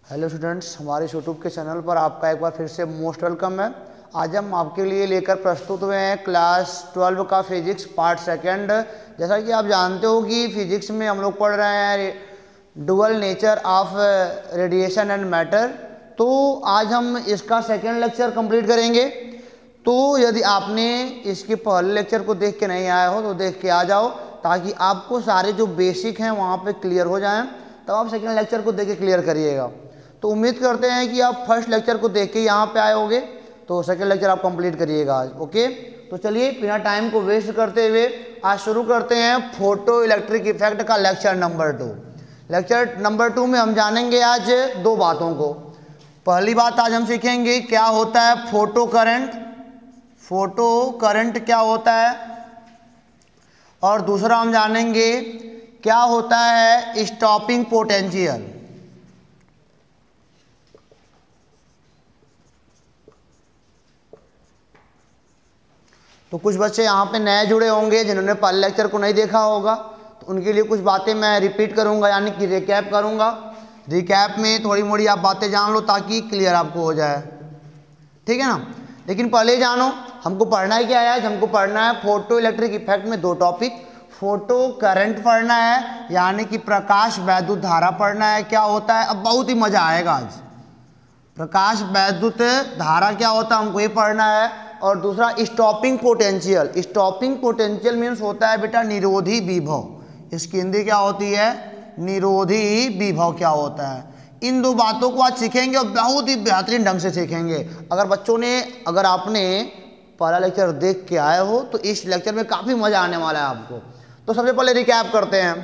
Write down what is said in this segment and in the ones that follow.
Hello students, हमारे YouTube के channel पर आपका एक बार फिर से मोस्ट वेलकम है। आज हम आपके लिए लेकर प्रस्तुत हुए हैं क्लास 12 का फिजिक्स पार्ट सेकंड। जैसा कि आप जानते हो कि फिजिक्स में हम लोग पढ़ रहे हैं dual nature of radiation and matter. तो आज हम इसका सेकंड लेक्चर कंप्लीट करेंगे। तो यदि आपने इसके पहले लेक्चर को देख के नहीं आए हो तो देख के आ जाओ, ताकि आपको सारे जो बेसिक हैं वहाँ पे क्लियर हो जाएं। तब आप सेकंड लेक्चर को देख के क्लियर करिएगा। तो उम्मीद करते हैं कि आप फर्स्ट लेक्चर को देख के यहाँ पे आए होंगे, तो सेकंड लेक्चर आप कंप्लीट करिएगा आज। ओके, तो चलिए बिना टाइम को वेस्ट करते हुए आज शुरू करते हैं फोटो इलेक्ट्रिक इफेक्ट का लेक्चर नंबर 2। लेक्चर नंबर 2 में हम जानेंगे आज दो बातों को। पहली बात आज हम सीखेंगे क्या होता है फोटो करंट, फोटो करंट क्या होता है, और दूसरा हम जानेंगे क्या होता है स्टॉपिंग पोटेंशियल। तो कुछ बच्चे यहाँ पे नए जुड़े होंगे जिन्होंने पहले लेक्चर को नहीं देखा होगा, तो उनके लिए कुछ बातें मैं रिपीट करूँगा, यानी कि रिकैप करूँगा। रिकैप में थोड़ी मोड़ी आप बातें जान लो ताकि क्लियर आपको हो जाए, ठीक है ना। लेकिन पहले जानो हमको पढ़ना है क्या है। आज हमको पढ़ना है फोटो इलेक्ट्रिक इफेक्ट में दो टॉपिक। फोटो करंट पढ़ना है, यानी कि प्रकाश वैद्युत धारा पढ़ना है क्या होता है। अब बहुत ही मज़ा आएगा आज। प्रकाश वैद्युत धारा क्या होता है हमको ये पढ़ना है। और दूसरा stopping potential. Stopping potential means होता है बेटा निरोधी विभव। इसकी हिंदी क्या होती है, निरोधी विभव क्या होता है। इन दो बातों को आज सीखेंगे और बहुत ही बेहतरीन ढंग से सीखेंगे। अगर आपने पहला लेक्चर देख के आए हो तो इस लेक्चर में काफ़ी मज़ा आने वाला है आपको। तो सबसे पहले रिकैप करते हैं।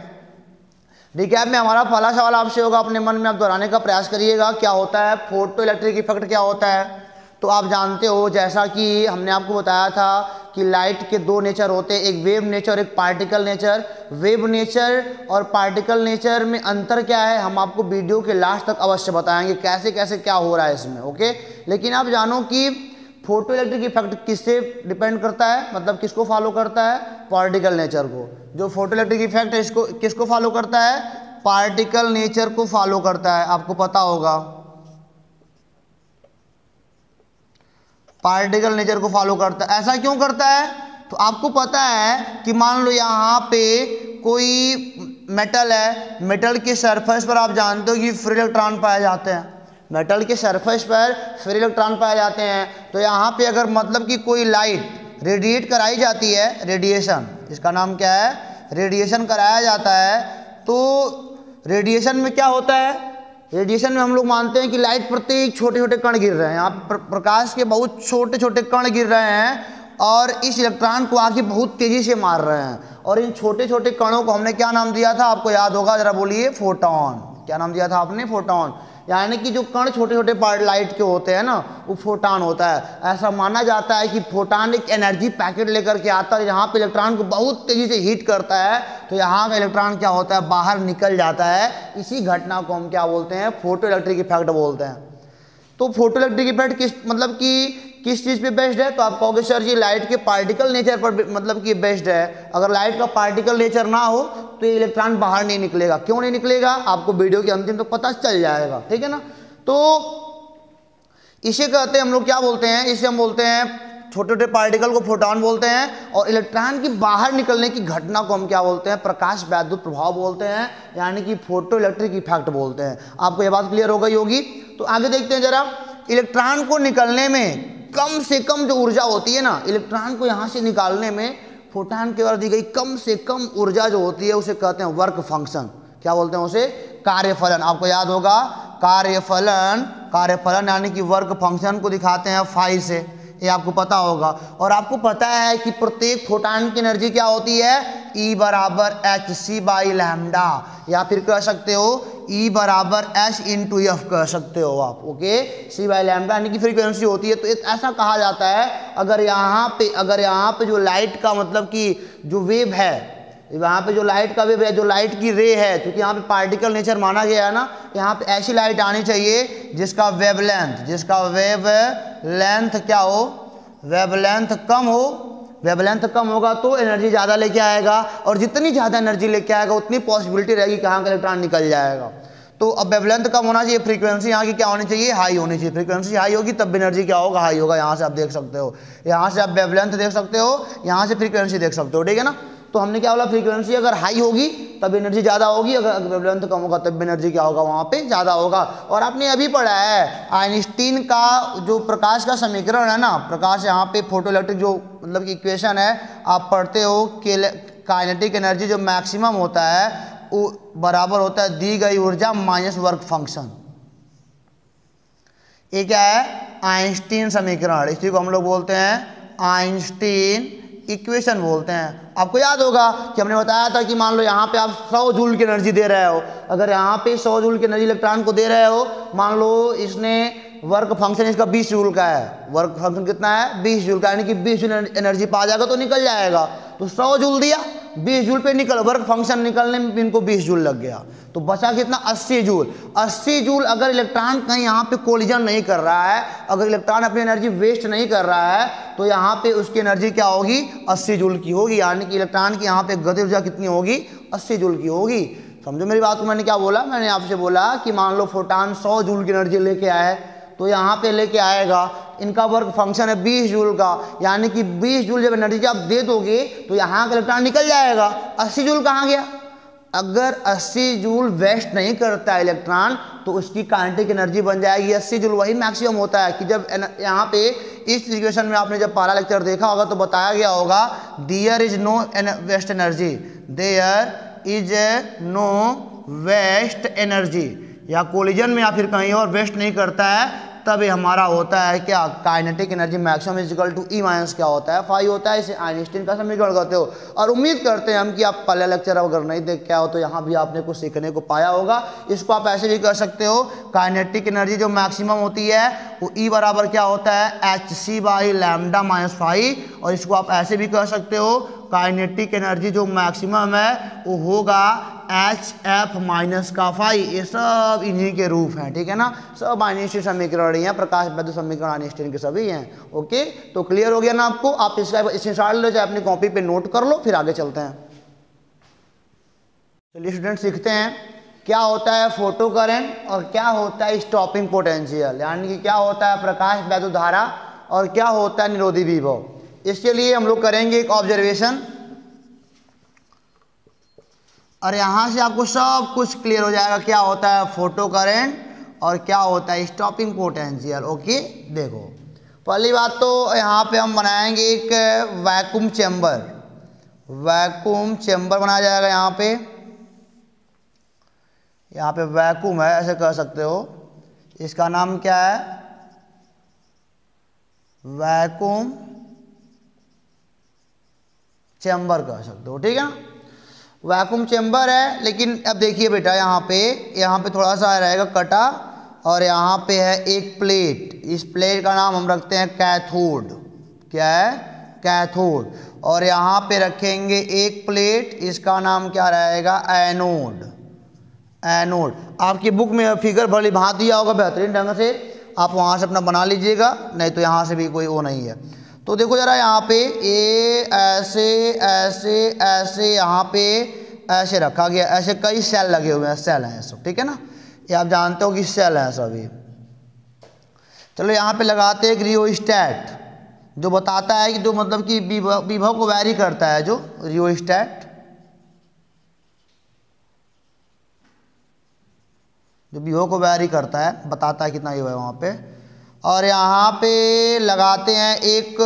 रिकैप में हमारा पहला सवाल आपसे होगा, अपने मन में आप दोहराने का प्रयास करिएगा, क्या होता है फोटो इलेक्ट्रिक इफेक्ट क्या होता है। तो आप जानते हो, जैसा कि हमने आपको बताया था कि लाइट के दो नेचर होते हैं, एक वेव नेचर और एक पार्टिकल नेचर। वेव नेचर और पार्टिकल नेचर में अंतर क्या है हम आपको वीडियो के लास्ट तक अवश्य बताएंगे, कैसे कैसे क्या हो रहा है इसमें। ओके, लेकिन आप जानो कि फोटो इलेक्ट्रिक इफेक्ट किससे डिपेंड करता है, मतलब किसको फॉलो करता है, पार्टिकल नेचर को। जो फोटो इलेक्ट्रिक इफेक्ट है इसको किसको फॉलो करता है, पार्टिकल नेचर को फॉलो करता है। आपको पता होगा पार्टिकल नेचर को फॉलो करता है। ऐसा क्यों करता है, तो आपको पता है कि मान लो यहाँ पे कोई मेटल है, मेटल के सरफेस पर आप जानते हो कि फ्री इलेक्ट्रॉन पाए जाते हैं। मेटल के सरफेस पर फ्री इलेक्ट्रॉन पाए जाते हैं। तो यहाँ पे अगर मतलब कि कोई लाइट रेडिएट कराई जाती है, रेडिएशन, इसका नाम क्या है, रेडिएशन कराया जाता है। तो रेडिएशन में क्या होता है, रेडिएशन में हम लोग मानते हैं कि लाइट प्रत्येक छोटे छोटे कण गिर रहे हैं। यहाँ प्रकाश के बहुत छोटे छोटे कण गिर रहे हैं और इस इलेक्ट्रॉन को आके बहुत तेजी से मार रहे हैं। और इन छोटे छोटे कणों को हमने क्या नाम दिया था, आपको याद होगा, जरा बोलिए, फोटॉन। क्या नाम दिया था आपने, फोटॉन। यानी कि जो कण छोटे छोटे पार्ट लाइट के होते हैं ना, वो फोटॉन होता है। ऐसा माना जाता है कि फोटॉन एक एनर्जी पैकेट लेकर के आता है, यहाँ पे इलेक्ट्रॉन को बहुत तेजी से हीट करता है, तो यहाँ का इलेक्ट्रॉन क्या होता है, बाहर निकल जाता है। इसी घटना को हम क्या बोलते हैं, फोटो इलेक्ट्रिक इफेक्ट बोलते हैं। तो फोटो इलेक्ट्रिक इफेक्ट किस चीज़ पे बेस्ड है, तो आप कहोगे सर ये लाइट के पार्टिकल नेचर पर मतलब कि बेस्ड है। अगर लाइट का पार्टिकल नेचर ना हो तो ये इलेक्ट्रॉन बाहर नहीं निकलेगा। क्यों नहीं निकलेगा, आपको वीडियो के अंतिम तक पता चल जाएगा, ठीक है ना। तो इसे कहते हैं हम लोग क्या बोलते हैं, इसे हम बोलते हैं छोटे छोटे पार्टिकल को फोटॉन बोलते हैं। और इलेक्ट्रॉन की बाहर निकलने की घटना को हम क्या बोलते हैं, प्रकाश वैद्युत प्रभाव बोलते हैं, यानी कि फोटो इलेक्ट्रिक इफेक्ट बोलते हैं। आपको ये बात क्लियर हो गई होगी। तो आगे देखते हैं जरा। इलेक्ट्रॉन को निकलने में कम से कम जो ऊर्जा होती है ना, इलेक्ट्रॉन को यहाँ से निकालने में फोटॉन के द्वारा दी गई कम से कम ऊर्जा जो होती है उसे कहते हैं वर्क फंक्शन। क्या बोलते हैं उसे, कार्यफलन। आपको याद होगा कार्यफलन, कार्यफलन यानी कि वर्क फंक्शन को दिखाते हैं फाई से, ये आपको पता होगा। और आपको पता है कि प्रत्येक फोटॉन की एनर्जी क्या होती है, E बराबर hc/λ, या फिर कह सकते हो E बराबर h/f कह सकते हो आप। ओके, c/λ यानी कि फ्रीक्वेंसी होती है। तो ऐसा कहा जाता है अगर यहाँ पे जो लाइट का मतलब कि जो वेव है, यहाँ पे जो लाइट का वेव है, जो लाइट की रे है, क्योंकि यहाँ पे पार्टिकल नेचर माना गया है ना, यहाँ पे ऐसी लाइट आनी चाहिए जिसका वेव लेंथ क्या हो, वेवलेंथ कम हो। वेवलेंथ कम होगा तो एनर्जी ज़्यादा लेके आएगा, और जितनी ज़्यादा एनर्जी लेके आएगा उतनी पॉसिबिलिटी रहेगी कि यहाँ का इलेक्ट्रॉन निकल जाएगा। तो अब वेवलेंथ कम होना चाहिए, फ्रीक्वेंसी यहाँ की क्या होनी चाहिए, हाई होनी चाहिए। फ्रीक्वेंसी हाई होगी तब एनर्जी क्या होगा, हाई होगा। यहाँ से आप देख सकते हो, यहाँ से आप वेवलेंथ देख सकते हो, यहाँ से फ्रीक्वेंसी देख सकते हो, ठीक है ना। तो हमने क्या बोला, फ्रीक्वेंसी अगर हाई होगी तब एनर्जी ज़्यादा होगी, अगर वेवलेंथ कम होगा तब एनर्जी क्या होगा, वहाँ पे ज़्यादा होगा। और आपने अभी पढ़ा है आइंस्टीन का जो प्रकाश का समीकरण है ना, प्रकाश यहाँ पे फोटो इलेक्ट्रिक जो मतलब इक्वेशन है आप पढ़ते हो, काइनेटिक एनर्जी जो मैक्सिमम होता है वो बराबर होता है दी गई ऊर्जा माइनस वर्क फंक्शन। ये क्या है, आइंस्टीन समीकरण, इसी को हम लोग बोलते हैं आइंस्टीन इक्वेशन बोलते हैं। आपको याद होगा कि हमने बताया था कि मान लो यहाँ पे आप 100 जूल की एनर्जी दे रहे हो, अगर यहाँ पे 100 जूल की एनर्जी इलेक्ट्रॉन को दे रहे हो, मान लो इसने वर्क फंक्शन इसका 20 जूल का है, वर्क फंक्शन कितना है 20 जूल का, यानी कि 20 जूल एनर्जी पा जाएगा तो निकल जाएगा। तो 100 जूल दिया, 20 जूल पे निकल, वर्क फंक्शन निकलने में इनको 20 जूल लग गया, तो बचा कितना 80 जूल। 80 जूल अगर इलेक्ट्रॉन कहीं यहाँ पे कोलिजन नहीं कर रहा है, अगर इलेक्ट्रॉन अपनी एनर्जी वेस्ट नहीं कर रहा है, तो यहाँ पे उसकी एनर्जी क्या होगी, 80 जूल की होगी। यानी कि इलेक्ट्रॉन की यहाँ पे गति ऊर्जा कितनी होगी, 80 जूल की होगी। समझो मेरी बात को, मैंने क्या बोला, मैंने आपसे बोला कि मान लो फोटान 100 जूल की एनर्जी लेके आए, तो यहाँ पे लेके आएगा, इनका वर्क फंक्शन है 20 जूल का, यानी कि 20 जूल जब एनर्जी आप दे दोगे तो यहाँ का इलेक्ट्रॉन निकल जाएगा। 80 जूल कहाँ गया, अगर 80 जूल वेस्ट नहीं करता है इलेक्ट्रॉन तो उसकी काइनेटिक एनर्जी बन जाएगी 80 जूल। वही मैक्सिमम होता है कि जब यहाँ पे इस इक्वेशन में आपने जब पहला लेक्चर देखा होगा तो बताया गया होगा there is no waste energy, there is no waste energy, या कोलिजन में या फिर कहीं और वेस्ट नहीं करता है, तब ये हमारा होता है क्या, kinetic energy maximum is equal to E minus क्या होता है, फाई होता है। इसे आइंस्टीन का समीकरण कहते हो। और उम्मीद करते हैं हम कि आप पहले लेक्चर अगर नहीं देख के आओ तो यहाँ भी आपने कुछ सीखने को पाया होगा। इसको आप ऐसे भी कर सकते हो, काइनेटिक एनर्जी जो मैक्सिमम होती है वो ई बराबर क्या होता है, H C by lambda minus phi. और इसको आप ऐसे भी कर सकते हो, काइनेटिक एनर्जी जो मैक्सिमम है वो होगा एच एफ माइनस का फाई। ये सब इन्हीं के रूप हैं, ठीक है ना, सब आइंस्टीन समीकरण ही हैं, प्रकाश वैद्युत समीकरण आइंस्टीन के सभी हैं। ओके, तो क्लियर हो गया ना आपको। आप इसका स्क्रीनशॉट लो, चाहे अपनी कॉपी पे नोट कर लो, फिर आगे चलते हैं। चलिए स्टूडेंट सीखते हैं क्या होता है फोटो करंट और क्या होता है स्टॉपिंग पोटेंशियल, यानी कि क्या होता है प्रकाश वैद्युत धारा और क्या होता है निरोधी विभव। इसके लिए हम लोग करेंगे एक ऑब्जर्वेशन, और यहाँ से आपको सब कुछ क्लियर हो जाएगा क्या होता है फोटो करंट और क्या होता है स्टॉपिंग पोटेंशियल। ओके, देखो पहली बात तो यहाँ पे हम बनाएंगे एक वैक्यूम चैम्बर, वैक्यूम चैम्बर बनाया जाएगा। यहाँ पे वैक्यूम है, ऐसे कह सकते हो, इसका नाम क्या है, वैक्यूम चैम्बर कह सकते हो, ठीक है ना, वैक्यूम चैम्बर है। लेकिन अब देखिए बेटा, यहाँ पे थोड़ा सा रहेगा कटा, और यहाँ पे है एक प्लेट, इस प्लेट का नाम हम रखते हैं कैथोड। क्या है, कैथोड। और यहाँ पे रखेंगे एक प्लेट, इसका नाम क्या रहेगा, एनोड। एनोड आपकी बुक में फिगर भली भांत दिया होगा बेहतरीन ढंग से, आप वहाँ से अपना बना लीजिएगा, नहीं तो यहाँ से भी कोई वो नहीं है। तो देखो जरा, यहाँ पे ये ऐसे ऐसे ऐसे यहाँ पे ऐसे रखा गया, ऐसे कई सेल लगे हुए हैं, सेल हैं सब, ठीक है ना, ये आप जानते हो कि सेल हैं सभी। चलो यहाँ पे लगाते हैं एक रियोस्टैट, जो बताता है कि जो मतलब कि विभव को वैरी करता है, जो रियोस्टैट जो विभव को वैरी करता है, बताता है कितना विभव है वहाँ पे। और यहाँ पे लगाते हैं एक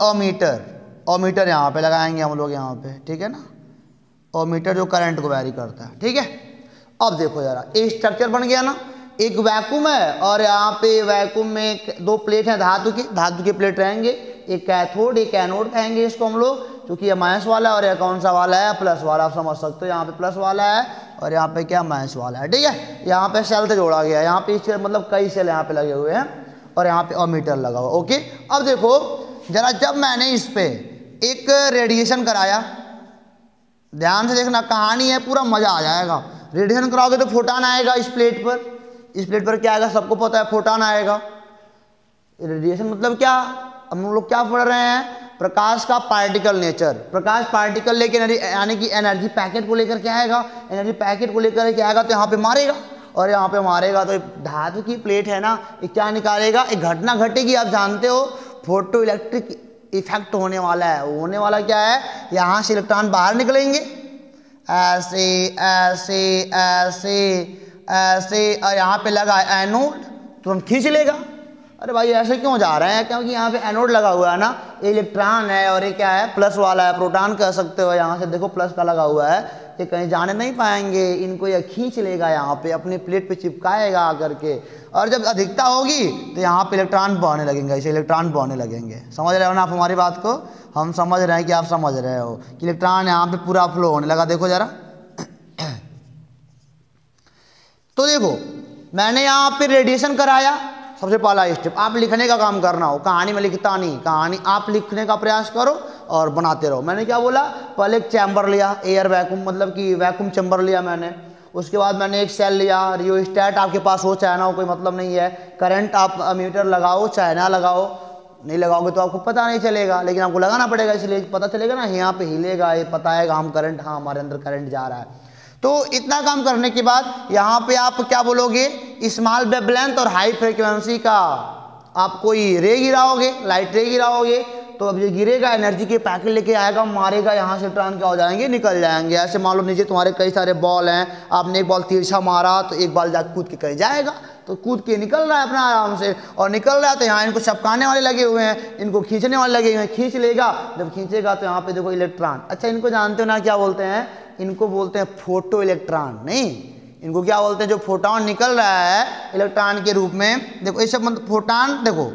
ओमीटर, ओमीटर यहाँ पे लगाएंगे हम लोग यहाँ पे, ठीक है ना, ओमीटर जो करंट को वैरी करता है, ठीक है। अब देखो जरा, ये स्ट्रक्चर बन गया ना, एक वैक्यूम है और यहाँ पे वैक्यूम में दो प्लेट हैं धातु के प्लेट रहेंगे, एक कैथोड एक एनोड कहेंगे इसको हम लोग, क्योंकि ये माइनस वाला है और यह कौन सा वाला है, प्लस वाला। आप समझ सकते हो, यहाँ पे प्लस वाला है और यहाँ पे क्या, माइनस वाला है, ठीक है। यहाँ पे सेल से जोड़ा गया है, यहाँ पे इसके मतलब कई सेल यहाँ पे लगे हुए हैं और यहाँ पे ओमीटर लगा हुआ। ओके, अब देखो जरा, जब मैंने इस पे एक रेडिएशन कराया, ध्यान से देखना, कहानी है, पूरा मजा आ जाएगा। रेडिएशन कराओगे तो फोटॉन आएगा इस प्लेट पर, इस प्लेट पर क्या आएगा सबको पता है, फोटॉन आएगा। रेडिएशन मतलब क्या, हम लोग क्या पढ़ रहे हैं, प्रकाश का पार्टिकल नेचर। प्रकाश पार्टिकल लेके यानी कि एनर्जी पैकेट को लेकर क्या आएगा, एनर्जी पैकेट को लेकर क्या आएगा, तो यहाँ पे मारेगा, और यहाँ पे मारेगा तो धातु की प्लेट है ना, ये क्या निकालेगा, एक घटना घटेगी, आप जानते हो फोटो इलेक्ट्रिक इफेक्ट होने वाला है। होने वाला क्या है, यहाँ से इलेक्ट्रॉन बाहर निकलेंगे ऐसे ऐसे ऐसे ऐसे, और यहाँ पे लगा एनोड, तुरंत खींच लेगा। अरे भाई ऐसे क्यों जा रहे हैं, क्योंकि यहाँ पे एनोड लगा हुआ है ना, ये इलेक्ट्रॉन है और ये क्या है, प्लस वाला है, प्रोटॉन कह सकते हो। यहाँ से देखो प्लस का लगा हुआ है, ये कहीं जाने नहीं पाएंगे, इनको ये खींच लेगा, यहाँ पे अपनी प्लेट पे चिपकाएगा आकर के, और जब अधिकता होगी तो यहाँ पे इलेक्ट्रॉन बहने लगेंगे, ऐसे इलेक्ट्रॉन बहने लगेंगे। समझ रहे हो ना आप हमारी बात को, हम समझ रहे हैं कि आप समझ रहे हो कि इलेक्ट्रॉन यहाँ पे पूरा फ्लो होने लगा। देखो जरा तो देखो मैंने यहाँ पे रेडिएशन कराया, सबसे पहला स्टेप आप लिखने का काम करना हो, कहानी में लिखता नहीं, कहानी आप लिखने का प्रयास करो और बनाते रहो। मैंने क्या बोला, पहले एक चैम्बर लिया, एयर वैक्यूम मतलब कि वैक्यूम चैम्बर लिया मैंने, उसके बाद मैंने एक सेल लिया, रियोस्टेट आपके पास हो चाहे ना हो कोई मतलब नहीं है, करंट आप अमीटर लगाओ चाहे ना लगाओ, नहीं लगाओगे तो आपको पता नहीं चलेगा, लेकिन आपको लगाना पड़ेगा, इसलिए पता चलेगा ना, यहाँ पे हिलेगा, ये पता है हम करंट, हाँ हमारे अंदर करंट जा रहा है। तो इतना काम करने के बाद यहाँ पे आप क्या बोलोगे, स्मॉल वेवलेंथ और हाई फ्रीक्वेंसी का आप कोई रे गिराओगे, लाइट रे गिराओगे, तो अब ये गिरेगा एनर्जी के पैकेट लेके आएगा, मारेगा, यहाँ से इलेक्ट्रॉन क्या हो जाएंगे, निकल जाएंगे। ऐसे मान लो नीचे तुम्हारे कई सारे बॉल हैं, आपने एक बॉल तिरछा मारा तो एक बॉल जाकर कूद के कहीं जाएगा, तो कूद के निकल रहा है अपना आराम से, और निकल रहा है तो यहाँ इनको चपकाने वाले लगे हुए हैं, इनको खींचने वाले लगे हुए हैं, खींच लेगा, जब खींचेगा तो यहाँ पे देखो इलेक्ट्रॉन। अच्छा इनको जानते हो ना क्या बोलते हैं, इनको बोलते हैं फोटो इलेक्ट्रॉन, नहीं इनको क्या बोलते हैं, जो फोटोन निकल रहा है इलेक्ट्रॉन के रूप में। देखो ये सब मतलब फोटोन, देखो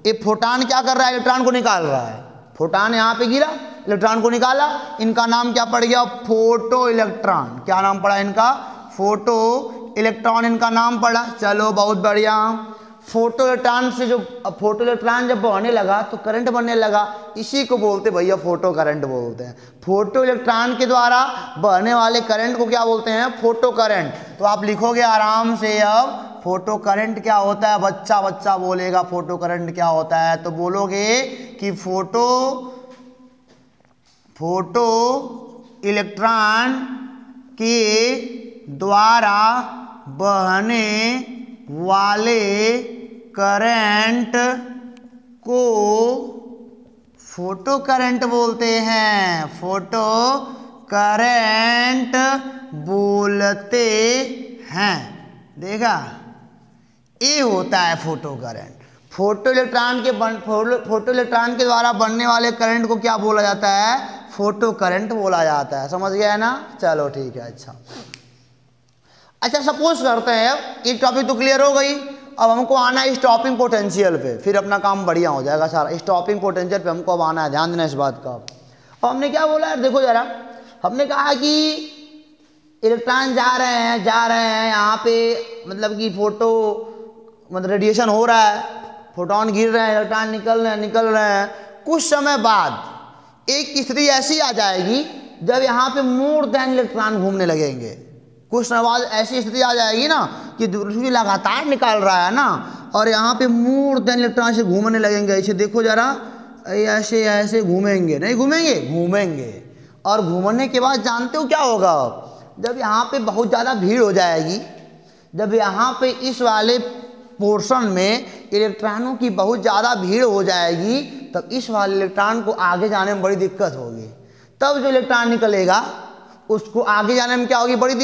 ये फोटोन क्या कर रहा है, इलेक्ट्रॉन को निकाल रहा है, फोटोन यहाँ पे गिरा, इलेक्ट्रॉन को निकाला, इनका नाम क्या पड़ गया, फोटो इलेक्ट्रॉन। क्या नाम पड़ा इनका, फोटो इलेक्ट्रॉन इनका नाम पड़ा। चलो बहुत बढ़िया। फोटो इलेक्ट्रॉन से जो फोटो इलेक्ट्रॉन जब बहने लगा तो करंट बनने लगा, इसी को बोलते भैया फोटो करंट बोलते हैं। फोटो इलेक्ट्रॉन के द्वारा बहने वाले करंट को क्या बोलते हैं, फोटो करंट। तो आप लिखोगे आराम से, अब फोटो करंट क्या होता है, बच्चा बच्चा बोलेगा फोटो करंट क्या होता है, तो बोलोगे कि फोटो इलेक्ट्रॉन के द्वारा बहने वाले करंट को फोटो करंट बोलते हैं, फोटो करंट बोलते हैं। देखा, ये होता है फोटो करंट। फोटो इलेक्ट्रॉन के द्वारा बनने वाले करंट को क्या बोला जाता है, फोटो करंट बोला जाता है। समझ गया है ना, चलो ठीक है। अच्छा सपोज करते हैं, एक टॉपिक तो क्लियर हो गई, अब हमको आना है स्टॉपिंग पोटेंशियल पे, फिर अपना काम बढ़िया हो जाएगा सारा। स्टॉपिंग पोटेंशियल पे हमको अब आना है, ध्यान देना इस बात का। अब हमने क्या बोला यार, देखो जरा, हमने कहा कि इलेक्ट्रॉन जा रहे हैं यहाँ पे, मतलब कि मतलब रेडिएशन हो रहा है, फोटोन गिर रहे हैं, इलेक्ट्रॉन निकल रहे हैं। कुछ समय बाद एक स्थिति ऐसी आ जाएगी जब यहाँ पे मोर देन इलेक्ट्रॉन घूमने लगेंगे। कुछ समय बाद ऐसी स्थिति आ जाएगी ना कि दूसरी लगातार निकाल रहा है ना, और यहाँ पे मोर देन इलेक्ट्रॉन से घूमने लगेंगे। ऐसे देखो जरा, ऐसे ऐसे घूमेंगे, नहीं घूमेंगे। और घूमने के बाद जानते हो क्या होगा, जब यहाँ पे बहुत ज़्यादा भीड़ हो जाएगी, जब यहाँ पे इस वाले पोर्शन में इलेक्ट्रॉनों की बहुत ज़्यादा भीड़ हो जाएगी, तब इस वाले इलेक्ट्रॉन को आगे जाने में बड़ी दिक्कत होगी। तब जो इलेक्ट्रॉन निकलेगा उसको आगे जाने में क्या होगी, बड़ी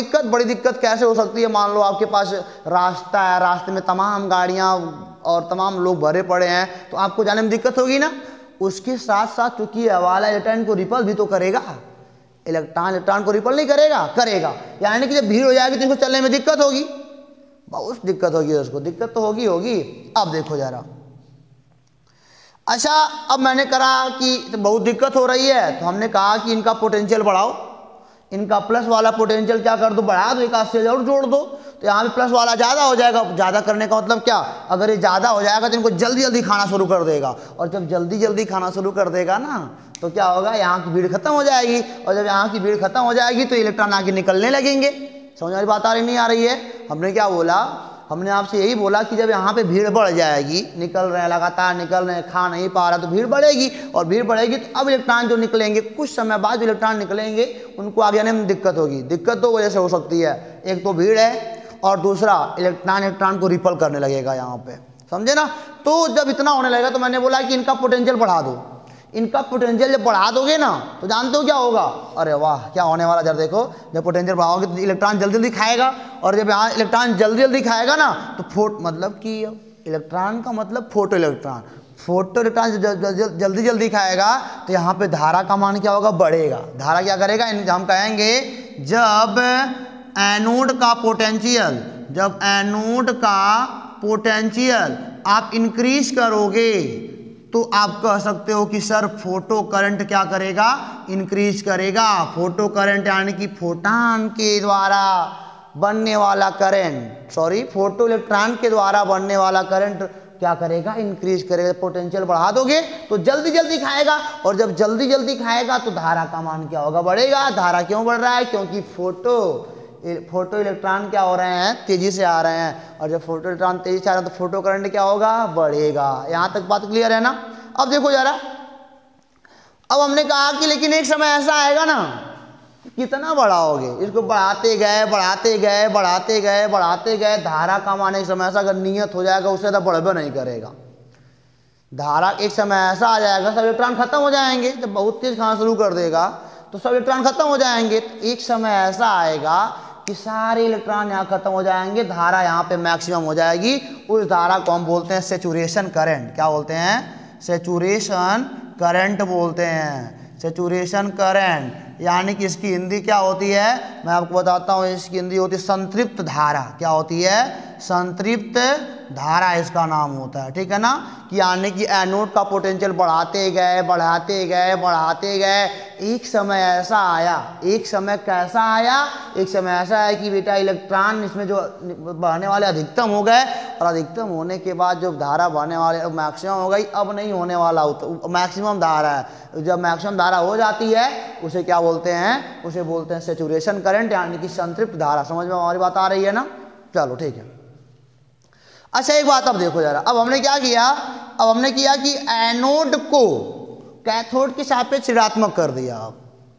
दिक्कत कैसे हो सकती है। मान लो आपके पास रास्ता है, रास्ते में तमाम गाड़ियाँ और तमाम लोग भरे पड़े हैं, तो आपको जाने में दिक्कत होगी ना। उसके साथ साथ चूंकि वाला इलेक्ट्रॉन को रिपल भी तो करेगा, इलेक्ट्रॉन को रिपल नहीं करेगा, यानी कि जब भीड़ हो जाएगी तो इसको चलने में दिक्कत होगी, बहुत दिक्कत होगी उसको, दिक्कत तो होगी। अब देखो जरा, अच्छा अब मैंने कहा कि बहुत दिक्कत हो रही है, तो हमने कहा कि इनका पोटेंशियल बढ़ाओ, इनका प्लस वाला पोटेंशियल क्या कर दो, बढ़ा दो, एक आध से और जोड़ दो, तो यहाँ पे प्लस वाला ज़्यादा हो जाएगा। ज़्यादा करने का मतलब क्या, अगर ये ज़्यादा हो जाएगा तो इनको जल्दी खाना शुरू कर देगा, और जब जल्दी खाना शुरू कर देगा ना, तो क्या होगा, यहाँ की भीड़ खत्म हो जाएगी, और जब यहाँ की भीड़ खत्म हो जाएगी तो इलेक्ट्रॉन आगे निकलने लगेंगे। समझ वाली बात आ रही नहीं आ रही है। हमने क्या बोला, हमने आपसे यही बोला कि जब यहाँ पे भीड़ बढ़ जाएगी, निकल रहे हैं लगातार निकल रहे हैं, खा नहीं पा रहा, तो भीड़ बढ़ेगी, और भीड़ बढ़ेगी तो अब इलेक्ट्रॉन जो निकलेंगे, कुछ समय बाद जो इलेक्ट्रॉन निकलेंगे उनको आगे आने में दिक्कत होगी। दिक्कत दो वजह से हो सकती है, एक तो भीड़ है, और दूसरा इलेक्ट्रॉन इलेक्ट्रॉन को रिपल करने लगेगा यहाँ पे, समझे ना। तो जब इतना होने लगेगा तो मैंने बोला कि इनका पोटेंशियल बढ़ा दो। इनका पोटेंशियल जब बढ़ा दोगे ना तो जानते हो क्या होगा, अरे वाह क्या होने वाला, जब देखो जब पोटेंशियल बढ़ाओगे तो इलेक्ट्रॉन जल्दी जल्दी खाएगा, और जब यहाँ इलेक्ट्रॉन जल्दी जल्दी खाएगा ना तो मतलब कि इलेक्ट्रॉन का मतलब फोटो इलेक्ट्रॉन, फोटो इलेक्ट्रॉन जल्दी जल्दी खाएगा तो यहाँ पे धारा का मान क्या होगा, बढ़ेगा। धारा क्या करेगा, हम कहेंगे जब एनोड का पोटेंशियल, जब एनोड का पोटेंशियल आप इंक्रीज करोगे तो आप कह सकते हो कि सर फोटो करंट क्या करेगा, इंक्रीज करेगा। फोटो करंट यानी कि फोटॉन के द्वारा बनने वाला करंट, सॉरी फोटो इलेक्ट्रॉन के द्वारा बनने वाला करंट क्या करेगा, इंक्रीज करेगा। पोटेंशियल बढ़ा दोगे तो जल्दी जल्दी खाएगा, और जब जल्दी जल्दी खाएगा तो धारा का मान क्या होगा, बढ़ेगा। धारा क्यों बढ़ रहा है, क्योंकि फोटो इलेक्ट्रॉन क्या हो रहे हैं, तेजी से आ रहे हैं, और जब फोटो इलेक्ट्रॉन तेजी से आ रहे हैं तो फोटो करंट क्या होगा, बढ़ेगा। यहाँ तक बात क्लियर है ना। अब देखो जरा, अब हमने कहा कि लेकिन एक समय ऐसा आएगा ना, कितना बढ़ाओगे, इसको बढ़ाते गए बढ़ाते गए बढ़ाते गए बढ़ाते गए, धारा का मान एक समय ऐसा अगर नियत हो जाएगा उससे तो बढ़बे नहीं करेगा। धारा एक समय ऐसा आ जाएगा, सब इलेक्ट्रॉन खत्म हो जाएंगे, जब बहुत तेज खाना शुरू कर देगा तो सब इलेक्ट्रॉन खत्म हो जाएंगे। तो एक समय ऐसा आएगा कि सारे इलेक्ट्रॉन यहाँ खत्म हो जाएंगे, धारा यहाँ पे मैक्सिमम हो जाएगी। उस धारा को हम बोलते हैं सैचुरेशन करंट। क्या बोलते हैं, सैचुरेशन करंट बोलते हैं, सैचुरेशन करंट। यानी कि इसकी हिंदी क्या होती है, मैं आपको बताता हूँ, इसकी हिंदी होती है संतृप्त धारा। क्या होती है, संतृप्त धारा इसका नाम होता है, ठीक है ना। कि यानी कि एनोड का पोटेंशियल बढ़ाते गए बढ़ाते गए बढ़ाते गए, एक समय ऐसा आया, एक समय कैसा आया, एक समय ऐसा है कि बेटा इलेक्ट्रॉन इसमें जो बहने वाले अधिकतम हो गए, और अधिकतम होने के बाद जो धारा बहने वाले मैक्सिमम हो गई, अब नहीं होने वाला मैक्सिमम धारा है। जब मैक्सिमम धारा हो जाती है उसे क्या बोलते हैं, उसे बोलते हैं सैचुरेशन करंट, यानी कि संतृप्त धारा। समझ में हमारी बात आ रही है ना, चलो ठीक है। अच्छा एक बात अब देखो जरा, अब हमने क्या किया, अब हमने किया कि एनोड को कैथोड के सापेक्ष ऋणात्मक कर दिया।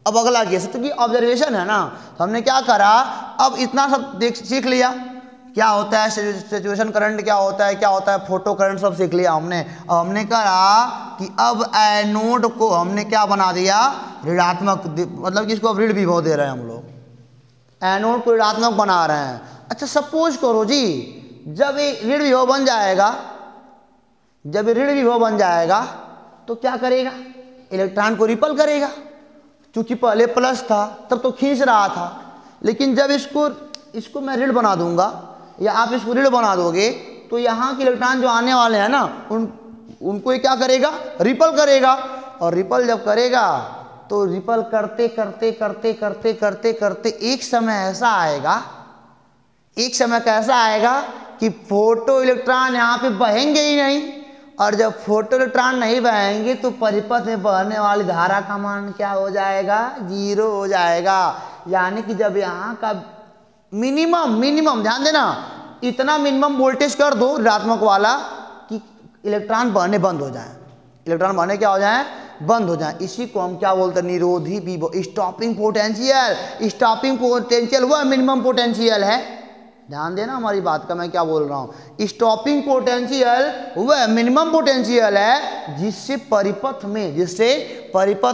अब अगला केस, क्योंकि ऑब्जर्वेशन है ना, तो हमने क्या करा, अब इतना सब सीख लिया क्या होता है सैचुरेशन करंट, क्या होता है, क्या होता है फोटो करंट, सब सीख लिया हमने। अब हमने कहा कि अब एनोड को हमने क्या बना दिया, ऋणात्मक, मतलब कि इसको अब ऋण विभव दे रहे हैं हम लोग, एनोड को ऋणात्मक बना रहे हैं। अच्छा सपोज करो जी, जब ये ऋण विभव बन जाएगा, जब ऋण विभव बन जाएगा तो क्या करेगा, इलेक्ट्रॉन को रिपल करेगा। क्योंकि पहले प्लस था तब तो खींच रहा था, लेकिन जब इसको मैं ऋण बना दूंगा या आप इसको ऋण बना दोगे तो यहाँ के इलेक्ट्रॉन जो आने वाले हैं ना उनको ये क्या करेगा, रिपल करेगा। और रिपल जब करेगा तो रिपल करते करते करते करते करते करते एक समय ऐसा आएगा, एक समय कैसा आएगा कि फोटो इलेक्ट्रॉन यहाँ पे बहेंगे ही नहीं, और जब फोटो इलेक्ट्रॉन नहीं बहेंगे तो परिपथ में बहने वाली धारा का मान क्या हो जाएगा, 0 हो जाएगा। यानी कि जब यहाँ का मिनिमम ध्यान देना, इतना मिनिमम वोल्टेज कर दो ऋणात्मक वाला कि इलेक्ट्रॉन बहने बंद हो जाए, इलेक्ट्रॉन बहने क्या हो जाए, बंद हो जाए। इसी को हम क्या बोलते हैं, निरोधी विभव, स्टॉपिंग पोटेंशियल। स्टॉपिंग पोटेंशियल वह मिनिमम पोटेंशियल है, ध्यान देना हमारी बात का, मैं क्या बोल रहा हूँ। स्टॉपिंग पोटेंशियल वह मिनिमम पोटेंशियल है जिससे परिपथ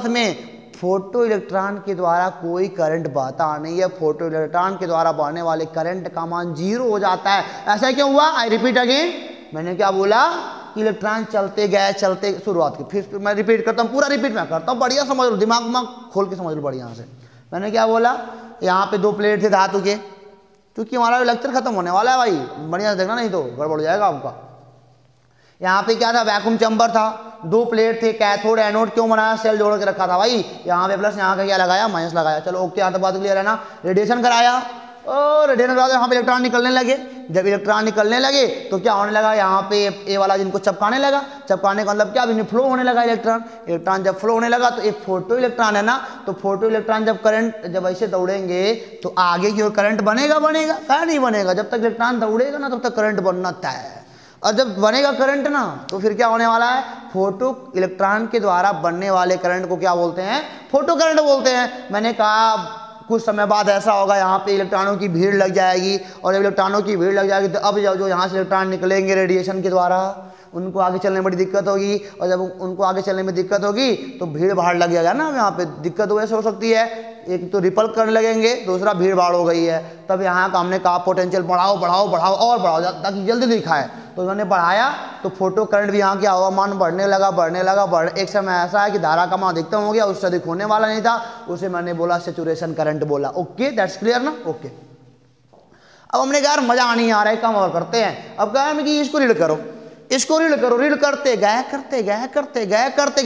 में फोटो इलेक्ट्रॉन के द्वारा कोई करंट बहता नहीं है, फोटो इलेक्ट्रॉन के द्वारा बहने वाले करंट का मान 0 हो जाता है। ऐसा क्यों हुआ, आई रिपीट अगेन, मैंने क्या बोला कि इलेक्ट्रॉन चलते गए, चलते शुरुआत की, फिर मैं रिपीट करता हूँ, पूरा रिपीट मैं करता हूँ, बढ़िया समझ लो, दिमाग खोल के समझ लो बढ़िया से। मैंने क्या बोला, यहाँ पे 2 प्लेट थे धातु के, क्योंकि हमारा लेक्चर खत्म होने वाला है भाई, बढ़िया से देखना नहीं तो गड़बड़ हो जाएगा आपका। यहाँ पे क्या था, वैक्यूम चैम्बर था, 2 प्लेट थे, कैथोड एनोड क्यों बनाया, सेल जोड़ के रखा था भाई, यहाँ पे प्लस, यहाँ का क्या लगाया, माइनस लगाया। चलो ओके, यहाँ तक बात क्लियर है ना। रेडिएशन कराया, और रेडिएशन करा, यहाँ पे इलेक्ट्रॉन निकलने लगे। जब इलेक्ट्रॉन निकलने लगे तो क्या होने लगा, यहाँ पे ए वाला जिनको चपकाने लगा, चपकाने का मतलब क्या, अभी फ्लो होने लगा इलेक्ट्रॉन जब फ्लो होने लगा तो एक फोटो इलेक्ट्रॉन है ना, तो फोटो इलेक्ट्रॉन जब ऐसे दौड़ेंगे तो आगे की ओर करंट बनेगा, क्या नहीं बनेगा, जब तक इलेक्ट्रॉन दौड़ेगा ना तब तक करंट बनना तय है। और जब बनेगा करंट ना तो फिर क्या होने वाला है, फोटो इलेक्ट्रॉन के द्वारा बनने वाले करंट को क्या बोलते हैं, फोटो करंट बोलते हैं। मैंने कहा कुछ समय बाद ऐसा होगा यहाँ पे इलेक्ट्रॉनों की भीड़ लग जाएगी, और जब इलेक्ट्रॉनों की भीड़ लग जाएगी तो अब जो यहाँ से इलेक्ट्रॉन निकलेंगे रेडिएशन के द्वारा, उनको आगे चलने में बड़ी दिक्कत होगी, और जब उनको आगे चलने में दिक्कत होगी तो भीड़ भाड़ लग जाएगा ना, यहाँ पे दिक्कत वैसे हो सकती है, एक तो रिपल करने लगेंगे, दूसरा भीड़ भाड़ हो गई है। तब यहाँ का हमने कहा पोटेंशियल बढ़ाओ बढ़ाओ बढ़ाओ और बढ़ाओ ताकि जल्दी दिखाए, तो उन्होंने बढ़ाया तो फोटो करंट भी यहाँ क्या हुआ, मान बढ़ने लगा। एक समय ऐसा है कि धारा का मान अधिकतम हो गया, उससे अधिक होने वाला नहीं था, उसे मैंने बोला सैचुरेशन करंट बोला। ओके, दैट्स क्लियर ना। ओके, अब हमने कहा यार मजा नहीं आ रहा है, काम और करते हैं। अब कहा कि इसको रीड करो, इसको रीड करो, रीड करते गए।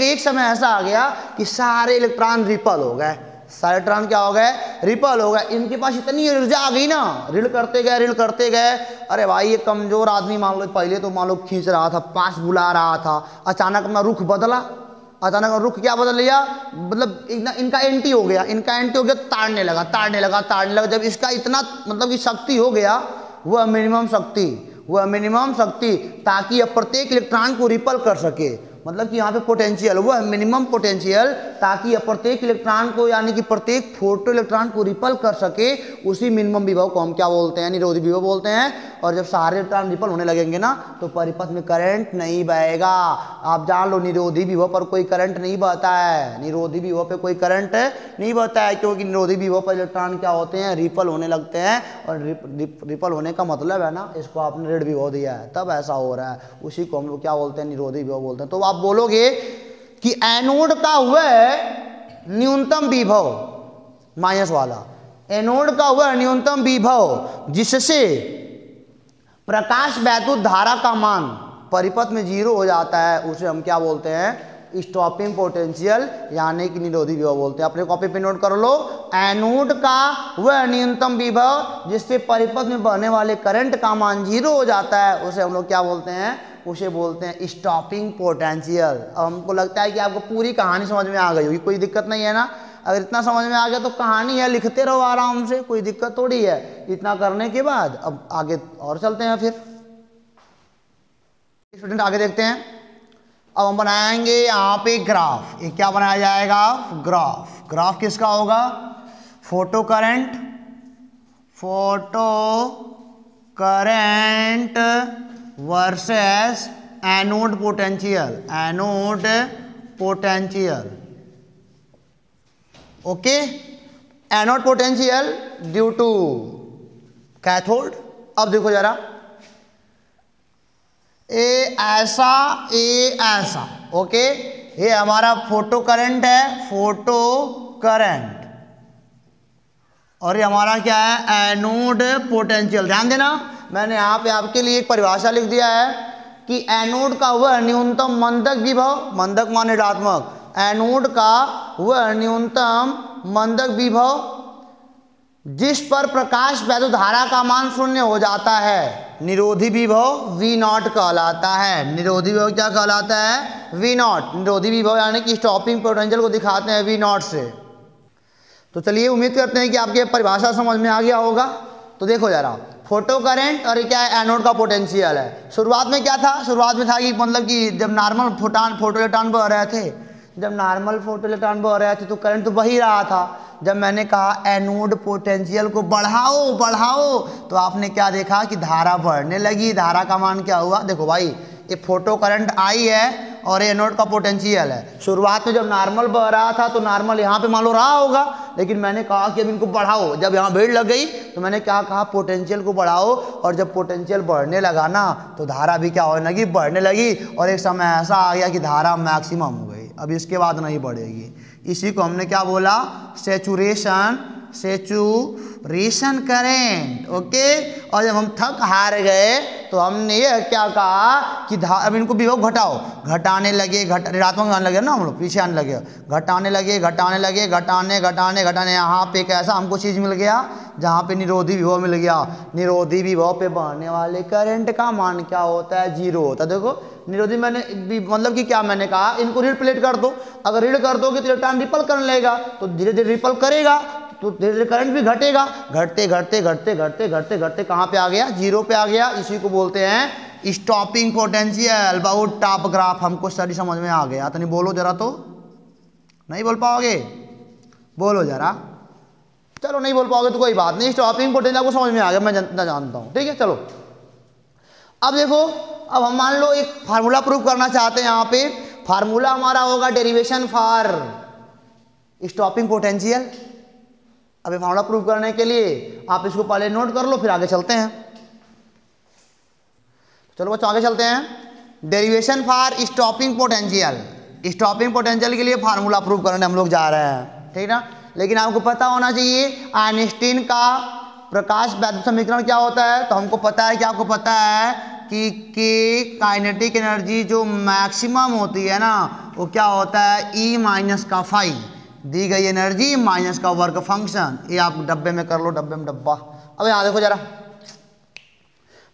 एक समय ऐसा आ गया कि सारे इलेक्ट्रॉन रिपल हो गए, सारे इलेक्ट्रॉन क्या हो गए, रिपल हो गए। इनके पास इतनी ऊर्जा आ गई ना, रीड करते गए। अरे भाई ये कमजोर आदमी मान लो, पहले तो मान लो खींच रहा था, पास बुला रहा था, अचानक अपना रुख बदला, अचानक रुख क्या बदल लिया, मतलब इनका एंटी हो गया, ताड़ने लगा। जब इसका इतना मतलब कि शक्ति हो गया, वह मिनिमम शक्ति ताकि अब प्रत्येक इलेक्ट्रॉन को रिपल कर सके, मतलब कि यहाँ पे पोटेंशियल, वह मिनिमम पोटेंशियल ताकि अब प्रत्येक इलेक्ट्रॉन को यानी कि प्रत्येक फोटो इलेक्ट्रॉन को रिपल कर सके, उसी मिनिमम विभव को हम क्या बोलते हैं, निरोधी विभव बोलते हैं। और जब सारे इलेक्ट्रॉन रिपल होने लगेंगे ना तो परिपथ में करंट नहीं बहेगा। आप जान लो निरोधी विभव पर कोई करंट नहीं बहता है, निरोधी विभव पे कोई करंट नहीं बहता है, क्योंकि निरोधी विभव पर इलेक्ट्रॉन क्या होते हैं, रिपल होने लगते हैं। और रिपल होने का मतलब है ना, इसको आपने ऋण विभव दिया है तब ऐसा हो रहा है, उसी को हम लोग क्या बोलते हैं, निरोधी विभव बोलते हैं। तो आप बोलोगे कि एनोड का वह न्यूनतम विभव माइनस वाला, एनोड का वह न्यूनतम विभव जिससे प्रकाश वैद्युत धारा का मान परिपथ में 0 हो जाता है, उसे हम क्या बोलते हैं, स्टॉपिंग पोटेंशियल यानी कि निरोधी विभव बोलते हैं। अपने कॉपी पे नोट कर लो, एनोड का वह न्यूनतम विभव जिससे परिपथ में बहने वाले करंट का मान 0 हो जाता है, उसे हम लोग क्या बोलते हैं, उसे बोलते हैं स्टॉपिंग पोटेंशियल। अब हमको लगता है कि आपको पूरी कहानी समझ में आ गई होगी, कोई दिक्कत नहीं है ना। अगर इतना समझ में आ गया तो कहानी है, लिखते रहो आराम से, कोई दिक्कत थोड़ी है। इतना करने के बाद अब आगे और चलते हैं। फिर स्टूडेंट आगे देखते हैं। अब हम बनाएंगे यहाँ पे ग्राफ। ये क्या बनाया जाएगा, ग्राफ किसका होगा, photo current versus anode potential. Okay, anode potential due to cathode. अब देखो जरा, ए ऐसा। ओके, ये हमारा फोटो करंट है, और ये हमारा क्या है, एनोड पोटेंशियल। ध्यान देना, मैंने यहाँ पे आपके लिए एक परिभाषा लिख दिया है कि एनोड का वह न्यूनतम मंदक विभव, मंदक मान ऋणात्मक, एनोड का वह न्यूनतम मंदक विभव जिस पर प्रकाश वैद्युत धारा का मान 0 हो जाता है, निरोधी विभव V0 कहलाता है। निरोधी विभव क्या कहलाता है, V0। निरोधी विभव यानी कि स्टॉपिंग पोटेंशियल को दिखाते हैं V0 से। तो चलिए उम्मीद करते हैं कि आपके परिभाषा समझ में आ गया होगा। तो देखो जरा, फोटो करंट और क्या है, एनोड का पोटेंशियल है। शुरुआत में क्या था, शुरुआत में था कि मतलब कि जब नॉर्मल फोटो इलेक्ट्रॉन बह रहे थे, तो करंट तो बह ही रहा था। जब मैंने कहा एनोड पोटेंशियल को बढ़ाओ, तो आपने क्या देखा कि धारा बढ़ने लगी। धारा का मान क्या हुआ, देखो भाई, ये फोटो करंट आई है और ये एनोड का पोटेंशियल है। शुरुआत में जब नॉर्मल बह रहा था तो नॉर्मल यहाँ पे मान लो रहा होगा, लेकिन मैंने कहा कि अब इनको बढ़ाओ। जब यहाँ भीड़ लग गई तो मैंने क्या कहा, पोटेंशियल को बढ़ाओ। और जब पोटेंशियल बढ़ने लगा ना तो धारा भी क्या होने लगी, बढ़ने लगी। और एक समय ऐसा आ गया कि धारा मैक्सिमम हो गई, अब इसके बाद नहीं बढ़ेगी। इसी को हमने क्या बोला, सैचुरेशन करंट। ओके, और जब हम थक हार गए तो हमने ये क्या कहा कि अब इनको विभव घटाओ, घटाने लगे, ऋणात्मक आने लगे ना, हम लोग पीछे आने लगे, घटाने लगे। यहाँ पे कैसा हमको चीज़ मिल गया, जहाँ पे निरोधी विभव मिल गया। निरोधी विभव पे बहने वाले करंट का मान क्या होता है, 0 होता है। देखो निरोधी मैंने मतलब कि क्या मैंने कहा, इनको रीड प्लेट कर दो। अगर रीड कर दोगे तो इलेक्ट्रॉन रिपल करने लगेगा, तो धीरे धीरे रिपल करेगा, तो धीरे धीरे करंट भी घटेगा। घटते कहाँ पे आ गया, 0 पे आ गया। इसी को बोलते हैं स्टॉपिंग पोटेंशियल। बहुत टॉप ग्राफ, हमको स्टडी समझ में आ गया। तो नहीं बोलो जरा, तो नहीं बोल पाओगे, बोलो जरा। चलो नहीं बोल पाओगे तो कोई बात नहीं, स्टॉपिंग पोटेंशियल आपको समझ में आ गया, मैं जानता हूँ, ठीक है। चलो अब देखो, अब हम मान लो एक फार्मूला प्रूव करना चाहते हैं। यहाँ पे फार्मूला हमारा होगा डेरिवेशन फॉर स्टॉपिंग पोटेंशियल। अब ये फार्मूला प्रूव करने के लिए आप इसको पहले नोट कर लो, फिर आगे चलते हैं। चलो बच्चों आगे चलते हैं। Derivation for stopping potential, stopping potential के लिए फार्मूला प्रूव करने हम लोग जा रहे हैं, ठीक ना। लेकिन आपको पता होना चाहिए आइंस्टीन का प्रकाश वैद्युत समीकरण क्या होता है। तो हमको पता है कि आपको पता है कि काइनेटिक एनर्जी जो मैक्सिमम होती है ना, वो क्या होता है, ई माइनस का फाई, दी गई एनर्जी माइनस का वर्क फंक्शन। ये आप डब्बे में कर लो, डब्बे में डब्बा। अब यहाँ देखो जरा,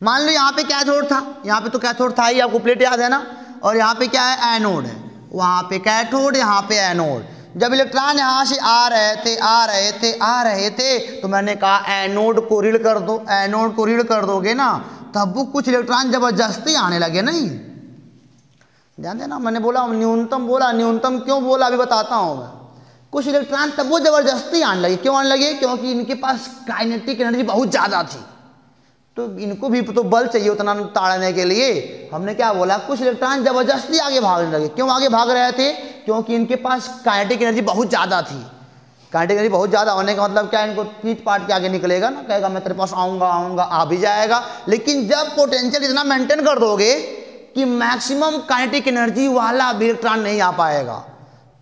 मान लो यहाँ पे कैथोड था, यहाँ पे तो कैथोड था ही, आपको प्लेट याद है ना, और यहाँ पे क्या है, एनोड है। वहाँ पे कैथोड, यहाँ पे एनोड। जब इलेक्ट्रॉन यहाँ से आ रहे थे तो मैंने कहा एनोड को रीड कर दो। एनोड को रीड कर दोगे ना, तब वो कुछ इलेक्ट्रॉन जबरदस्ती आने लगे। नहीं जानते ना, मैंने बोला न्यूनतम, बोला न्यूनतम क्यों बोला अभी बताता हूँ मैं। कुछ इलेक्ट्रॉन तब वो जबरदस्ती आने लगे। क्यों आने लगे? क्योंकि इनके पास काइनेटिक एनर्जी बहुत ज़्यादा थी, तो इनको भी तो बल चाहिए उतना ताड़ने के लिए। हमने क्या बोला, कुछ इलेक्ट्रॉन जबरदस्ती आगे भागने लगे। क्यों आगे भाग रहे थे? क्योंकि इनके पास काइनेटिक एनर्जी बहुत ज़्यादा थी। काइनेटिक एनर्जी बहुत ज़्यादा होने का मतलब क्या, इनको पीट पाट के आगे निकलेगा ना, कहेगा मैं तेरे पास आऊँगा, आ भी जाएगा। लेकिन जब पोटेंशियल इतना मेंटेन कर दोगे कि मैक्सिमम काइनेटिक एनर्जी वाला इलेक्ट्रॉन नहीं आ पाएगा,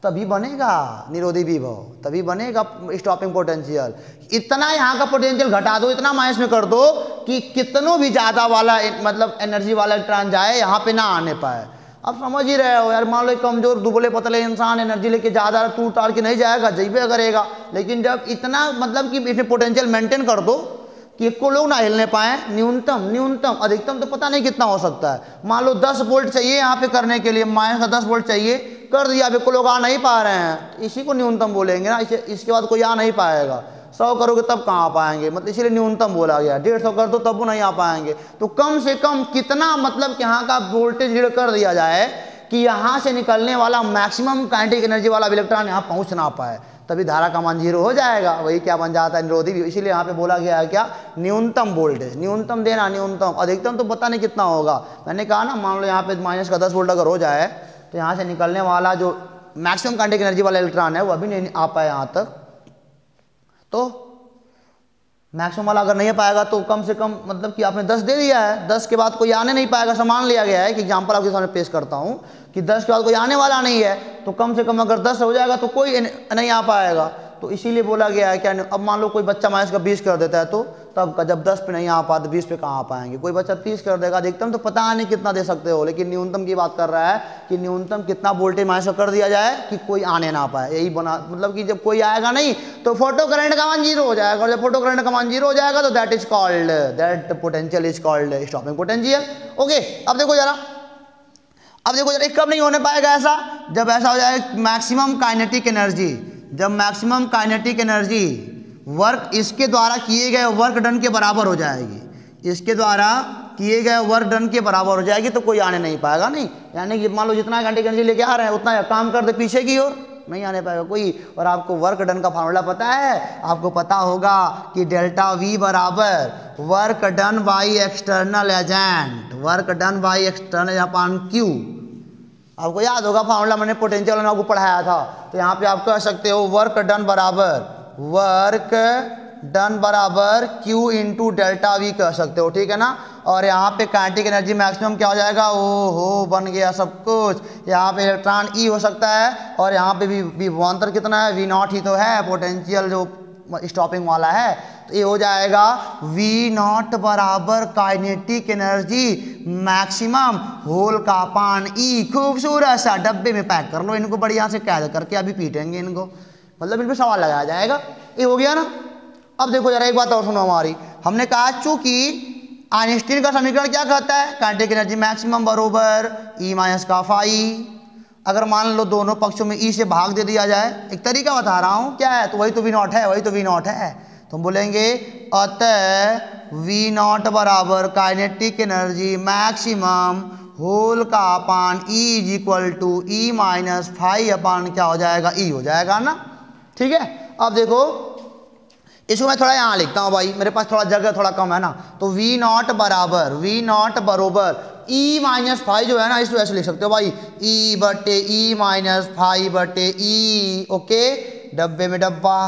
तभी बनेगा निरोधी विभव, तभी बनेगा स्टॉपिंग पोटेंशियल। इतना यहाँ का पोटेंशियल घटा दो, इतना माइनस में कर दो कि कितनों भी ज़्यादा वाला मतलब एनर्जी वाला इलेक्ट्रॉन जाए, यहाँ पे ना आने पाए। अब समझ ही रहे हो यार, मान लो कमजोर दुबले पतले इंसान एनर्जी लेके ज़्यादा टूट टाड़ के नहीं जाएगा, जैबे करेगा। लेकिन जब इतना मतलब कि इसमें पोटेंशियल मेंटेन कर दो कि एक को लोग ना हिलने पाए, न्यूनतम अधिकतम तो पता नहीं कितना हो सकता है। मान लो 10 वोल्ट चाहिए यहाँ पे करने के लिए, माइनस का 10 वोल्ट चाहिए, कर दिया, अब को लोग आ नहीं पा रहे हैं, इसी को न्यूनतम बोलेंगे ना। इसके बाद कोई आ नहीं पाएगा। 100 करोगे तब कहाँ आ पाएंगे, मतलब इसीलिए न्यूनतम बोला गया। 150 कर दो तब वो नहीं आ पाएंगे। तो कम से कम कितना मतलब कि यहाँ का वोल्टेज रीड कर दिया जाए कि यहाँ से निकलने वाला मैक्सिमम काइनेटिक एनर्जी वाला इलेक्ट्रॉन यहाँ पहुँच ना पाए, तभी धारा का मान 0 हो जाएगा। वही क्या बन जाता है, निरोधी भी। इसीलिए यहाँ पे बोला गया है क्या, न्यूनतम वोल्टेज, न्यूनतम देना, न्यूनतम। अधिकतम तो पता नहीं कितना होगा। मैंने कहा ना, मान लो यहाँ पे माइनस का 10 वोल्ट अगर हो जाए तो यहाँ से निकलने वाला जो मैक्सिमम काइनेटिक एनर्जी वाला इलेक्ट्रॉन है वो अभी नहीं आ पाए यहाँ तक, तो मैक्सिमम वाला अगर नहीं पाएगा तो कम से कम मतलब कि आपने 10 दे दिया है, 10 के बाद कोई आने नहीं पाएगा। सामान लिया गया है कि एग्जांपल आपके सामने पेश करता हूँ कि 10 के बाद कोई आने वाला नहीं है, तो कम से कम अगर 10 हो जाएगा तो कोई नहीं आ पाएगा। तो इसीलिए बोला गया है क्या, अब मान लो कोई बच्चा माइनस का 20 कर देता है, तो तब का जब 10 पे नहीं आ पाते 20 पे कहाँ आ पाएंगे। कोई बच्चा 30 कर देगा, अधिकतम तो पता नहीं कितना दे सकते हो, लेकिन न्यूनतम की बात कर रहा है कि न्यूनतम कितना वोल्टेज माइनस का कर दिया जाए कि कोई आने ना पाए। यही बना मतलब कि जब कोई आएगा नहीं तो फोटो करंट का मान 0 हो जाएगा, और जब फोटो करंट का मान 0 हो जाएगा तो that potential is called stopping potential. Okay, अब देखो जरा, कब नहीं होने पाएगा ऐसा, जब ऐसा हो जाए मैक्सिमम काइनेटिक एनर्जी, जब मैक्सिमम काइनेटिक एनर्जी वर्क इसके द्वारा किए गए वर्क डन के बराबर हो जाएगी, इसके द्वारा किए गए वर्क डन के बराबर हो जाएगी, तो कोई आने नहीं पाएगा। नहीं यानी कि मान लो जितना काइनेटिक एनर्जी लेके आ रहे हैं उतना काम कर दे पीछे की ओर, नहीं आने पाएगा कोई। और आपको वर्क डन का फार्मूला पता है, आपको पता होगा कि डेल्टा वी बराबर work done by external agent, work done by external upon Q. आपको याद होगा फार्मूला, मैंने पोटेंशियल में आपको पढ़ाया था। तो यहाँ पे आप कह सकते हो वर्क डन बराबर क्यू इंटू डेल्टा वी कह सकते हो, ठीक है ना। और यहाँ पे काइनेटिक एनर्जी मैक्सिमम क्या हो जाएगा, ओ हो बन गया सब कुछ। यहाँ पे इलेक्ट्रॉन ई हो सकता है, और यहाँ पे भी विभवांतर कितना है, V0 ही तो है, पोटेंशियल जो स्टॉपिंग वाला है। तो ये हो जाएगा V0 बराबर काइनेटिक एनर्जी मैक्सिमम होल का पान ई। खूबसूरत सा डब्बे में पैक कर लो इनको, बढ़िया से कैद करके अभी पीटेंगे इनको, मतलब इन पर सवाल लगाया जाएगा। ये हो गया ना। अब देखो जरा एक बात और सुनो हमारी, हमने कहा चूंकि आइंस्टीन का समीकरण क्या कहता है, काइनेटिक एनर्जी मैक्सिमम बरोबर ई माइनस का फाई। अगर मान लो दोनों पक्षों में ई से भाग दे दिया जाए, एक तरीका बता रहा हूँ क्या है, तो वही तो V0 है, वही तो V0 है। तो हम बोलेंगे अतः V0 बराबर काइनेटिक एनर्जी मैक्सिमम होल का अपान E is equal to E minus phi अपान क्या हो जाएगा, ई हो जाएगा ना। ठीक है, अब देखो इसको मैं थोड़ा यहाँ लिखता हूँ भाई, मेरे पास थोड़ा जगह थोड़ा कम है ना, तो वी नॉट बरोबर ई माइनस फाइव जो है ना, इसको ऐसे लिख सकते हो भाई, ई बटे ई माइनस फाइव बटे ई। ओके, डब्बे में डब्बा,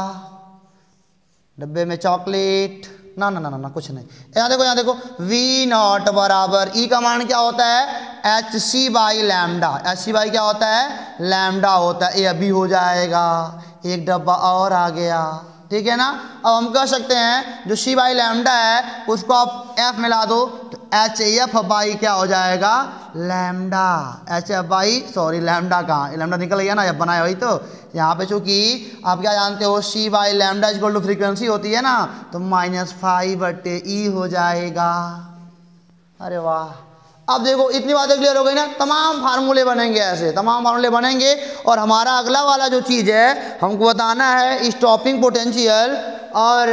डब्बे में चॉकलेट, ना ना ना ना, ना कुछ नहीं। यहाँ देखो वी नॉट बराबर ई का मान क्या होता है, H C by lambda. H C by क्या होता है, लैम्डा होता है। ये अभी हो जाएगा, एक डब्बा और आ गया, ठीक है ना। अब हम कह सकते हैं जो सी बाई लैम्डा है उसको आप एफ मिला दो, तो एच एफ बाई क्या हो जाएगा, lambda. H F by, sorry lambda कहाँ, लैम्डा निकल गया ना, जब बनाया वही तो। यहाँ पे चूंकि आप क्या जानते हो, c by lambda equal to frequency होती है ना, तो माइनस फाइव बटे ई हो जाएगा। अरे वाह, अब देखो इतनी बातें क्लियर हो गई ना। तमाम फार्मूले बनेंगे, ऐसे तमाम फार्मूले बनेंगे। और हमारा अगला वाला जो चीज़ है हमको बताना है स्टॉपिंग पोटेंशियल, और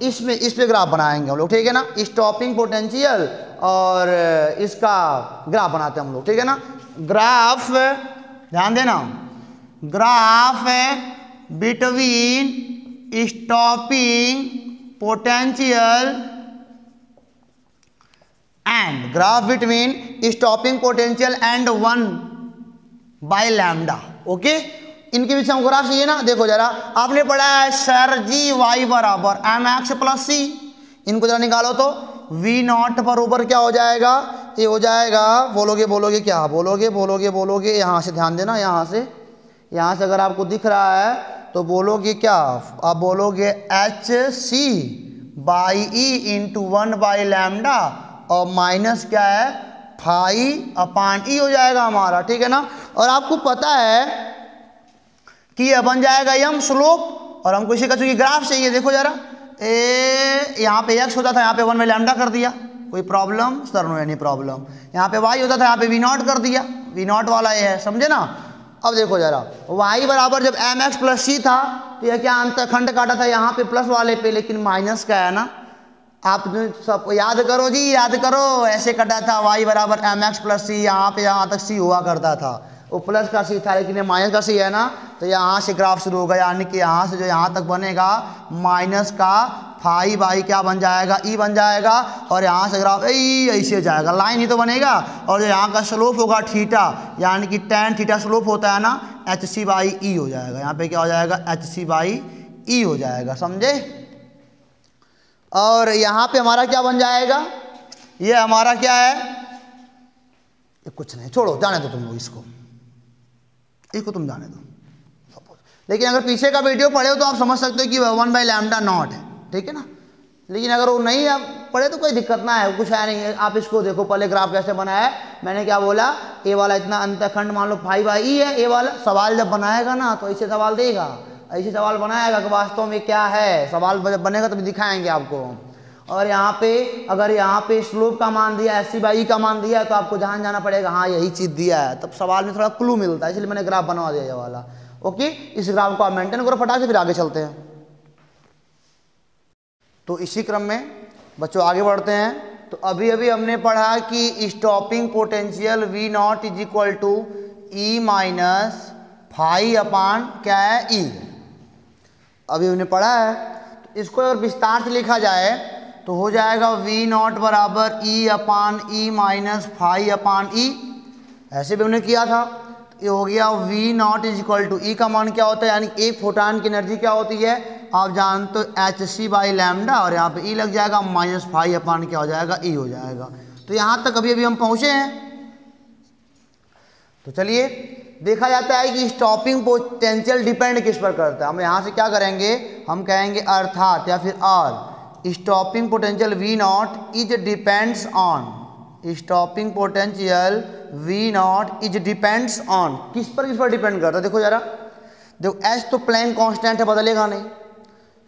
इसमें इस पे ग्राफ बनाएंगे हम लोग, ठीक है ना। स्टॉपिंग पोटेंशियल और इसका ग्राफ बनाते हैं हम लोग, ठीक है ना। ग्राफ ध्यान देना, graph between stopping potential and graph between stopping potential and 1 lambda. Okay, इनके बीच हम ग्राफ चाहिए ना। देखो जरा, आपने पढ़ा है सर जी वाई बराबर एम एक्स प्लस सी, इनको जरा निकालो तो वी नॉट बराबर क्या हो जाएगा, ये हो जाएगा, बोलोगे क्या, बोलोगे यहाँ से ध्यान देना, यहाँ से अगर आपको दिख रहा है तो बोलोगे क्या, आप बोलोगे H C by E into 1 lambda, और माइनस क्या है, फाइव अपान ई हो जाएगा हमारा, ठीक है ना। और आपको पता है कि यह बन जाएगा यम स्लोप, और हमको इसी का चूंकि ग्राफ चाहिए। देखो जरा, यहाँ पे एक्स होता था, यहाँ पे 1 लैम्डा कर दिया, कोई problem sir, no any problem. यहाँ पे वाई होता था, यहाँ पे वी नॉट कर दिया, वी नॉट वाला ये है, समझे ना। अब देखो जरा, वाई बराबर जब एम एक्स प्लस सी था तो यह क्या अंतखंड काटा था यहाँ पे प्लस वाले पे, लेकिन माइनस का है ना। आप सब याद करो जी, याद करो, ऐसे कटा था वाई बराबर एम एक्स प्लस सी, यहाँ पे यहाँ तक सी हुआ करता था, वो प्लस का सी था, लेकिन ये माइनस का सी है ना, तो यहाँ से ग्राफ शुरू होगा, यानी कि यहाँ से जो यहाँ तक बनेगा माइनस का फाइव बाई क्या बन जाएगा, ई बन जाएगा, और यहाँ से ग्राफ ऐसे जाएगा, लाइन ही तो बनेगा। और जो यहाँ का स्लोप होगा थीटा, यानी कि tan थीटा स्लोप होता है ना, एच सी बाई ई हो जाएगा। यहाँ पे क्या हो जाएगा, एच सी बाई ई हो जाएगा, समझे। और यहाँ पे हमारा क्या बन जाएगा, ये हमारा क्या है, कुछ नहीं, छोड़ो, जाने दो तुम लोग इसको तुम जाने दो। लेकिन अगर पीछे का वीडियो पढ़े हो तो आप समझ सकते हो कि 1 लैम्डा नॉट है, ठीक है ना। लेकिन अगर वो नहीं आप पढ़े तो कोई दिक्कत ना है, कुछ है नहीं। आप इसको देखो, पहले ग्राफ कैसे बना है, मैंने क्या बोला, ए वाला इतना अंतखंड मान लो फाइव बाई ई है, ए वाला सवाल जब बनाएगा ना तो ऐसे सवाल देगा, ऐसे सवाल बनाएगा कि वास्तव में क्या है, सवाल जब बनेगा तब दिखाएंगे आपको। और यहाँ पे अगर यहाँ पे स्लोप का मान दिया, एस सी बाई का मान दिया है, तो आपको जहाँ जाना पड़ेगा, हाँ यही चीज़ दिया है, तब सवाल में थोड़ा क्लू मिलता है, इसलिए मैंने ग्राफ बनवा दिया ये वाला। ओके, इस ग्राफ को आप मेंटेन करो फटाक से, फिर आगे चलते हैं। तो इसी क्रम में बच्चों आगे बढ़ते हैं। तो अभी हमने पढ़ा कि stopping potential V not is equal to E minus five upon क्या है, ई। अभी हमने पढ़ा है, तो इसको अगर विस्तार से लिखा जाए तो हो जाएगा वी नॉट बराबर ई अपान ई माइनस फाइव अपान ई। ऐसे भी हमने किया था, ये हो गया V not is equal to, E का मान क्या होता है, यानी एक फोटान की एनर्जी क्या होती है आप जानते हो, एच सी बाई लैम्डा, और यहाँ पे ई लग जाएगा, माइनस फाइव अपान क्या हो जाएगा, ई हो जाएगा। तो यहाँ तक अभी हम पहुँचे हैं। तो चलिए देखा जाता है कि स्टॉपिंग पोटेंशियल डिपेंड किस पर करता है। हम यहाँ से क्या करेंगे, हम कहेंगे अर्थात या फिर और stopping potential V not is depends on, stopping potential V not is depends on, किस पर डिपेंड करता है। देखो जरा, देखो एच तो प्लैंक कांस्टेंट है, बदलेगा नहीं।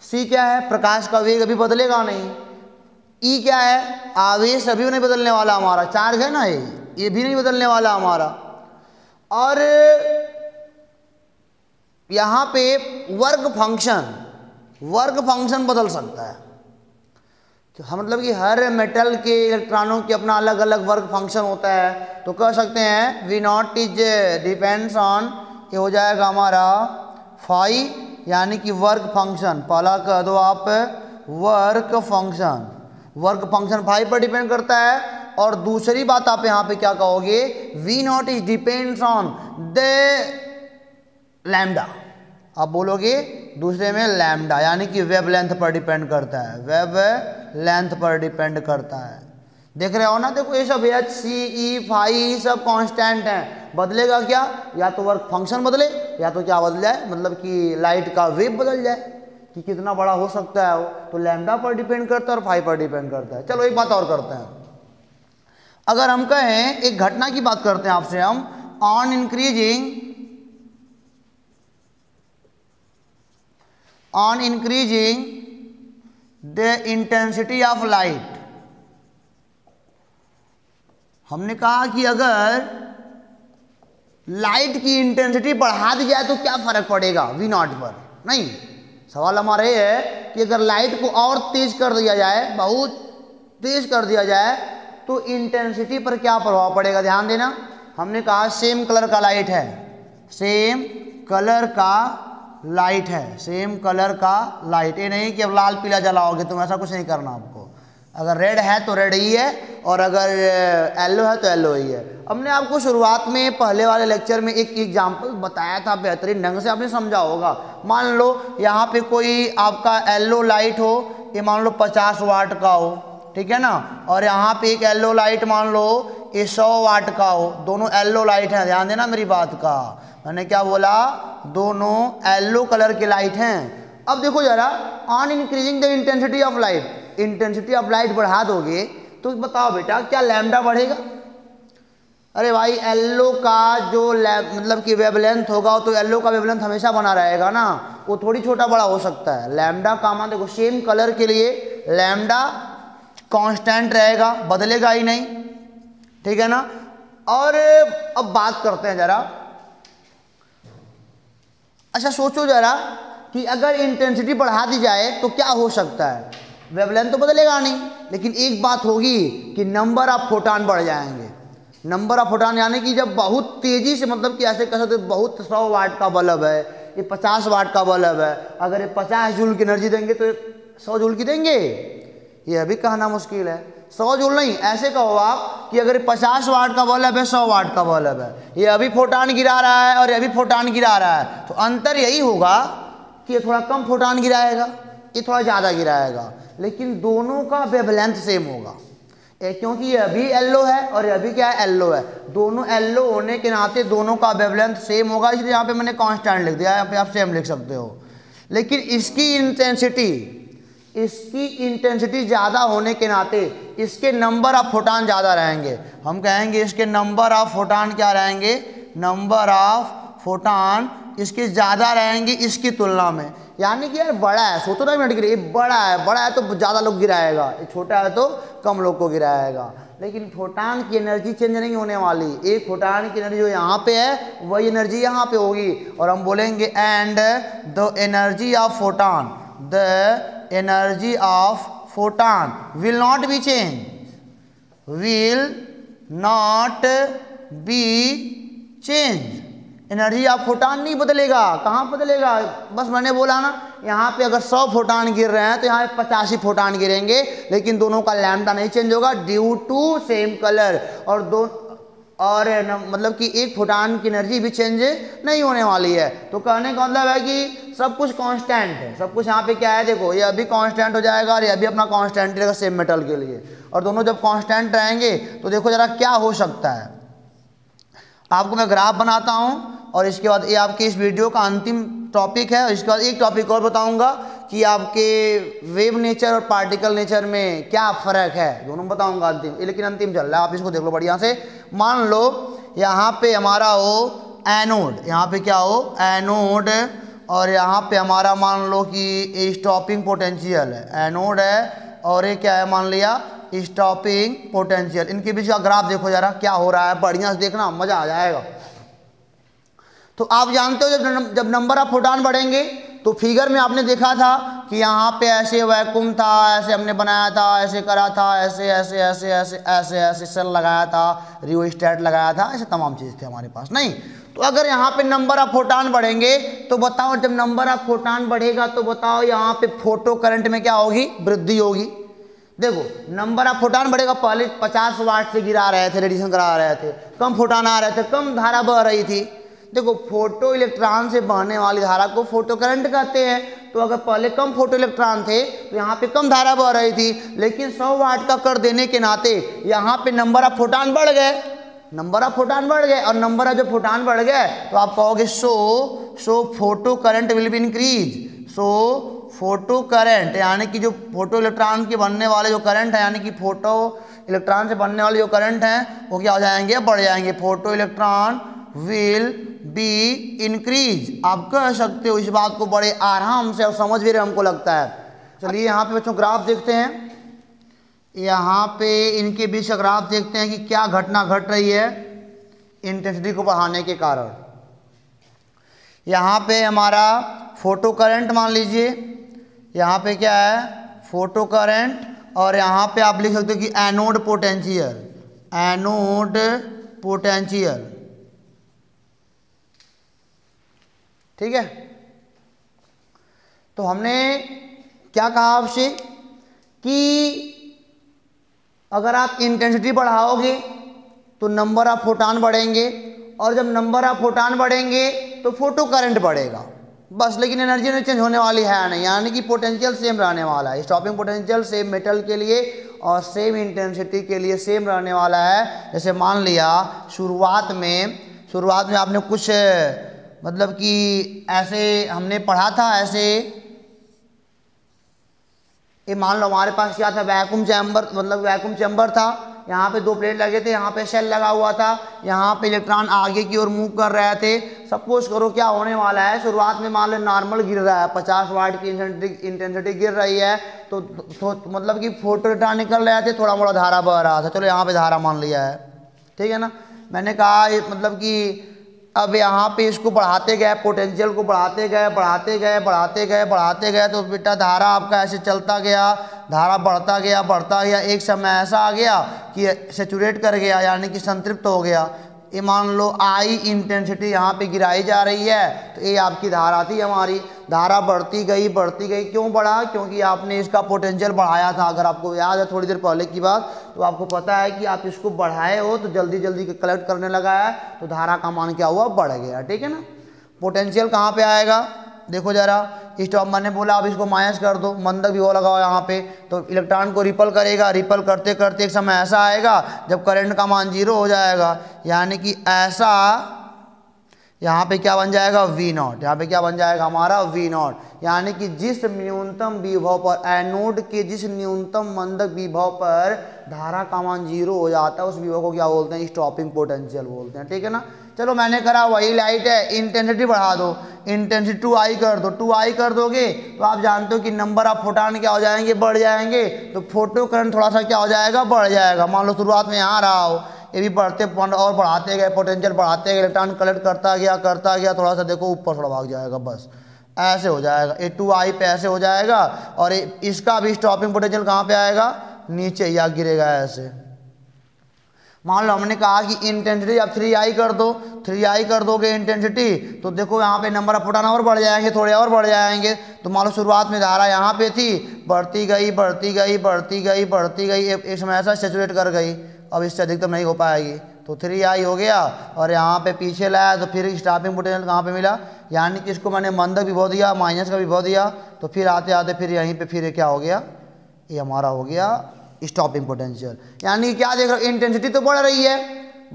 सी क्या है, प्रकाश का वेग अभी बदलेगा नहीं। ई क्या है, आवेश अभी नहीं बदलने वाला हमारा, चार्ज है ना ये भी नहीं बदलने वाला हमारा। और यहाँ पे वर्क फंक्शन बदल सकता है, मतलब कि हर मेटल के इलेक्ट्रॉनों की अपना अलग अलग वर्क फंक्शन होता है। तो कह सकते हैं V not is depends on, ये हो जाएगा हमारा फाइव यानी कि वर्क फंक्शन, पहला कह दो आप work function. Work function phi पर डिपेंड करता है। और दूसरी बात आप यहाँ पे क्या कहोगे, V not is depends on the lambda. आप बोलोगे दूसरे में लैम्डा, यानी कि वेव लेंथ पर डिपेंड करता है, वेव लेंथ पर डिपेंड करता है। देख रहे हो ना, देखो ये सब एच सी ई फाई सब कांस्टेंट हैं। बदलेगा क्या, या तो वर्क फंक्शन बदले या तो क्या बदल जाए, मतलब कि लाइट का वेव बदल जाए कि कितना बड़ा हो सकता है वो। तो लैम्डा पर डिपेंड करता है और फाई पर डिपेंड करता है। चलो एक बात और करते हैं, अगर हम कहें एक घटना की बात करते हैं आपसे हम, on increasing the intensity of light. हमने कहा कि अगर लाइट की इंटेंसिटी बढ़ा दी जाए तो क्या फर्क पड़ेगा वी नॉट पर। नहीं, सवाल हमारा ये है कि अगर लाइट को और तेज कर दिया जाए, बहुत तेज कर दिया जाए, तो इंटेंसिटी पर क्या प्रभाव पड़ेगा। ध्यान देना, हमने कहा सेम कलर का लाइट है, सेम कलर का लाइट है, सेम कलर का लाइट। ये नहीं कि अब लाल पीला जलाओगे तुम, ऐसा कुछ नहीं करना आपको। अगर रेड है तो रेड ही है, और अगर येलो है तो येलो ही है। हमने आपको शुरुआत में पहले वाले लेक्चर में एक एग्जाम्पल बताया था, बेहतरीन ढंग से आपने समझा होगा। मान लो यहाँ पे कोई आपका येलो लाइट हो, ये मान लो 50 वाट का हो, ठीक है ना, और यहाँ पे एक येलो लाइट मान लो ये 100 वाट का हो। दोनों येलो लाइट हैं, ध्यान देना मेरी बात का, मैंने क्या बोला, दोनों येलो कलर के लाइट हैं। अब देखो जरा, on increasing the intensity of light, intensity of light बढ़ा दोगे तो बताओ बेटा क्या लैम्डा बढ़ेगा। अरे भाई येलो का जो मतलब कि वेवलेंथ होगा तो येलो का वेवलेंथ हमेशा बना रहेगा ना, वो थोड़ी छोटा बड़ा हो सकता है। लैम्डा का मान देखो, सेम कलर के लिए लैम्डा कांस्टेंट रहेगा, बदलेगा ही नहीं, ठीक है ना। और अब बात करते हैं जरा, अच्छा सोचो जरा कि अगर इंटेंसिटी बढ़ा दी जाए तो क्या हो सकता है। वेवलेंथ तो बदलेगा नहीं, लेकिन एक बात होगी कि नंबर ऑफ फोटान बढ़ जाएंगे। नंबर ऑफ फोटान यानी कि जब बहुत तेजी से, मतलब कि ऐसे कह सकते बहुत 100 वाट का बल्ब है, ये 50 वाट का बल्ब है, अगर ये 50 जूल की एनर्जी देंगे तो 100 जूल की देंगे, ये अभी कहना मुश्किल है। 100 जूल नहीं, ऐसे कहो आप कि अगर 50 वाट का बल्ब है, 100 वाट का बल्ब है, ये अभी फोटान गिरा रहा है और ये अभी फोटान गिरा रहा है, तो अंतर यही होगा कि ये थोड़ा कम फोटान गिराएगा, ये थोड़ा ज़्यादा गिराएगा, लेकिन दोनों का वेवलेंथ सेम होगा। क्योंकि ये अभी येलो है और ये अभी क्या है, येलो है, दोनों येलो होने के नाते दोनों का वेवलेंथ सेम होगा, इसलिए यहाँ पे मैंने कांस्टेंट लिख दिया, यहाँ पे आप सेम लिख सकते हो। लेकिन इसकी इंटेंसिटी ज़्यादा होने के नाते इसके नंबर ऑफ फोटान ज़्यादा रहेंगे। हम कहेंगे इसके नंबर ऑफ फोटान क्या रहेंगे, नंबर ऑफ फोटान इसके ज़्यादा रहेंगे इसकी तुलना में। यानी कि यार बड़ा है, सोचो ना मिनट के लिए, बड़ा है तो ज़्यादा लोग गिराएगा, छोटा है तो कम लोग को गिराएगा। लेकिन फोटान की एनर्जी चेंज नहीं होने वाली, एक फोटान की एनर्जी जो यहाँ पे है वही एनर्जी यहाँ पे होगी, और हम बोलेंगे and the energy of photon, the energy of photon will not be change, will not be change. Energy of photon नहीं बदलेगा। कहाँ बदलेगा, बस मैंने बोला ना, यहाँ पे अगर 100 फोटान गिर रहे हैं तो यहाँ 85 फोटान गिरेंगे, लेकिन दोनों का लैम्डा नहीं चेंज होगा ड्यू टू सेम कलर। और मतलब कि एक फोटान की एनर्जी भी चेंज नहीं होने वाली है। तो कहने का मतलब है कि सब कुछ कांस्टेंट है, सब कुछ यहाँ पे क्या है, देखो ये अभी कांस्टेंट हो जाएगा और ये अभी अपना कांस्टेंट रहेगा सेम मेटल के लिए, और दोनों जब कांस्टेंट रहेंगे तो देखो जरा क्या हो सकता है। आपको मैं ग्राफ बनाता हूँ और इसके बाद ये आपके इस वीडियो का अंतिम टॉपिक है। इसके बाद एक टॉपिक और बताऊंगा कि आपके वेव नेचर और पार्टिकल नेचर में क्या फ़र्क है, दोनों बताऊंगा अंतिम, लेकिन अंतिम चल रहा है, आप इसको देख लो बढ़िया से। मान लो यहाँ पे हमारा हो एनोड, यहाँ पे क्या हो एनोड, और यहाँ पे हमारा मान लो कि स्टॉपिंग पोटेंशियल है, एनोड है और ये क्या है मान लिया स्टॉपिंग पोटेंशियल। इनके बीच का ग्राफ देखो जरा क्या हो रहा है, बढ़िया से देखना, मज़ा आ जाएगा। तो आप जानते हो जब नंबर ऑफ फोटान बढ़ेंगे तो फिगर में आपने देखा था कि यहाँ पे ऐसे वैक्यूम था, ऐसे हमने बनाया था, ऐसे करा था, ऐसे ऐसे ऐसे ऐसे ऐसे ऐसे सेल लगाया था, रियोस्टेट लगाया था, ऐसे तमाम चीज़ थे हमारे पास, नहीं। तो अगर यहाँ पे नंबर ऑफ फोटान बढ़ेंगे तो बताओ, जब नंबर ऑफ फोटान बढ़ेगा तो बताओ यहाँ पे फोटो करंट में क्या होगी, वृद्धि होगी। देखो नंबर ऑफ फोटान बढ़ेगा, पहले 50 वाट से गिरा रहे थे, रेडिएशन करा रहे थे, कम फोटान आ रहे थे, कम धारा बह रही थी। देखो फोटो इलेक्ट्रॉन से बहने वाली धारा को फोटो करंट कहते हैं। तो अगर पहले कम फोटो इलेक्ट्रॉन थे तो यहाँ पे कम धारा बह रही थी, लेकिन 100 वाट का कर देने के नाते यहाँ पे नंबर ऑफ फोटान बढ़ गए, नंबर ऑफ फोटान बढ़ गए, और नंबर ऑफ जो फोटान बढ़ गए तो आप कहोगे so photo current will be increase. So photo current यानी कि जो फोटो इलेक्ट्रॉन के बनने वाले जो करंट है, यानी कि फोटो इलेक्ट्रॉन से बनने वाले जो करंट हैं वो क्या हो जाएंगे, बढ़ जाएंगे। Photo electron will be increase. आप कह सकते हो इस बात को बड़े आराम से और समझ भी रहे हमको लगता है। चलिए यहाँ पे बच्चों ग्राफ देखते हैं, यहाँ पे इनके बीच का ग्राफ देखते हैं कि क्या घटना घट रही है इंटेंसिटी को बढ़ाने के कारण। यहाँ पे हमारा फोटो करंट मान लीजिए, यहाँ पे क्या है फोटो करंट, और यहाँ पे आप लिख सकते हो कि एनोड पोटेंशियल, एनोड पोटेंशियल, ठीक है। तो हमने क्या कहा आपसे कि अगर आप इंटेंसिटी बढ़ाओगे तो नंबर ऑफ फोटान बढ़ेंगे, और जब नंबर ऑफ फोटान बढ़ेंगे तो फोटो करंट बढ़ेगा बस, लेकिन एनर्जी नहीं चेंज होने वाली है नहीं, यानी कि पोटेंशियल सेम रहने वाला है। स्टॉपिंग पोटेंशियल सेम मेटल के लिए और सेम इंटेंसिटी के लिए सेम रहने वाला है। जैसे मान लिया शुरुआत में आपने कुछ मतलब कि ऐसे हमने पढ़ा था, ऐसे ये मान लो हमारे पास क्या था, वैक्यूम चैम्बर, मतलब वैक्यूम चैम्बर था, यहाँ पे 2 प्लेट लगे थे, यहाँ पे सेल लगा हुआ था, यहाँ पे इलेक्ट्रॉन आगे की ओर मूव कर रहे थे। सपोज करो क्या होने वाला है, शुरुआत में मान लो नॉर्मल गिर रहा है, 50 वाट की इंटेंसिटी गिर रही है, तो मतलब कि फोटो इलेक्ट्रॉन निकल रहे थे, थोड़ा मोड़ा धारा बह रहा था, चलो यहाँ पे धारा मान लिया है, ठीक है ना। मैंने कहा मतलब कि अब यहाँ पे इसको बढ़ाते गए, पोटेंशियल को बढ़ाते गए, तो बेटा धारा आपका ऐसे चलता गया, धारा बढ़ता गया, एक समय ऐसा आ गया कि सैचुरेट कर गया, यानी कि संतृप्त हो गया। ये मान लो आई इंटेंसिटी यहाँ पे गिराई जा रही है, तो ये आपकी धारा थी, हमारी धारा बढ़ती गई। क्यों बढ़ा? क्योंकि आपने इसका पोटेंशियल बढ़ाया था। अगर आपको याद है थोड़ी देर पहले की बात, तो आपको पता है कि आप इसको बढ़ाए हो तो जल्दी जल्दी कलेक्ट करने लगा है, तो धारा का मान क्या हुआ, बढ़ गया, ठीक है ना। पोटेंशियल कहाँ पे आएगा, देखो जरा, स्टॉप मैंने बोला अब इसको माइनस कर दो, मंदक भी वो लगाओ यहाँ पे, तो इलेक्ट्रॉन को रिपल करेगा, रिपल करते करते एक समय ऐसा आएगा जब करंट का मान 0 हो जाएगा, यानी कि ऐसा यहाँ पे क्या बन जाएगा, V0। यहाँ पे क्या बन जाएगा हमारा V0, यानी कि जिस न्यूनतम विभव पर, एनोड के जिस न्यूनतम मंदक विभव पर धारा का मान 0 हो जाता है, उस विभव को क्या बोलते हैं, स्टॉपिंग पोटेंशियल बोलते हैं, ठीक है ना। चलो मैंने करा वही लाइट है, इंटेंसिटी बढ़ा दो, इंटेंसिटी 2I कर दो, 2I कर दोगे तो आप जानते हो कि नंबर ऑफ फोटान क्या हो जाएंगे, बढ़ जाएंगे, तो फोटो करंट थोड़ा सा क्या हो जाएगा, बढ़ जाएगा। मान लो शुरुआत में यहाँ रहा हो, ये भी बढ़ते और बढ़ाते गए, पोटेंशियल बढ़ाते गए, इलेक्ट्रॉन कलेक्ट करता गया, थोड़ा सा देखो ऊपर थोड़ा भाग जाएगा, बस ऐसे हो जाएगा, ये 2I पे ऐसे हो जाएगा, और इसका भी स्टॉपिंग पोटेंशियल कहाँ पे आएगा, नीचे या गिरेगा ऐसे। मान लो हमने कहा कि इंटेंसिटी अब 3I कर दो, 3I कर दोगे इंटेंसिटी, तो देखो यहाँ पे नंबर ऑफ फोटान और बढ़ जाएंगे, थोड़े और बढ़ जाएंगे। तो मान लो शुरुआत में धारा यहाँ पे थी, बढ़ती गई, एक समय ऐसा सैचुरेट कर गई, अब इससे अधिकतम नहीं हो पाएगी, तो 3I हो गया, और यहाँ पे पीछे लाया तो फिर स्टॉपिंग पोटेंशियल कहाँ पे मिला, यानी कि इसको मैंने मंदक विभव दिया, माइनस का विभव दिया, तो फिर आते आते फिर यहीं पे फिर क्या हो गया, ये हमारा हो गया स्टॉपिंग पोटेंशियल। यानी क्या देख रहे हो, इंटेंसिटी तो बढ़ रही है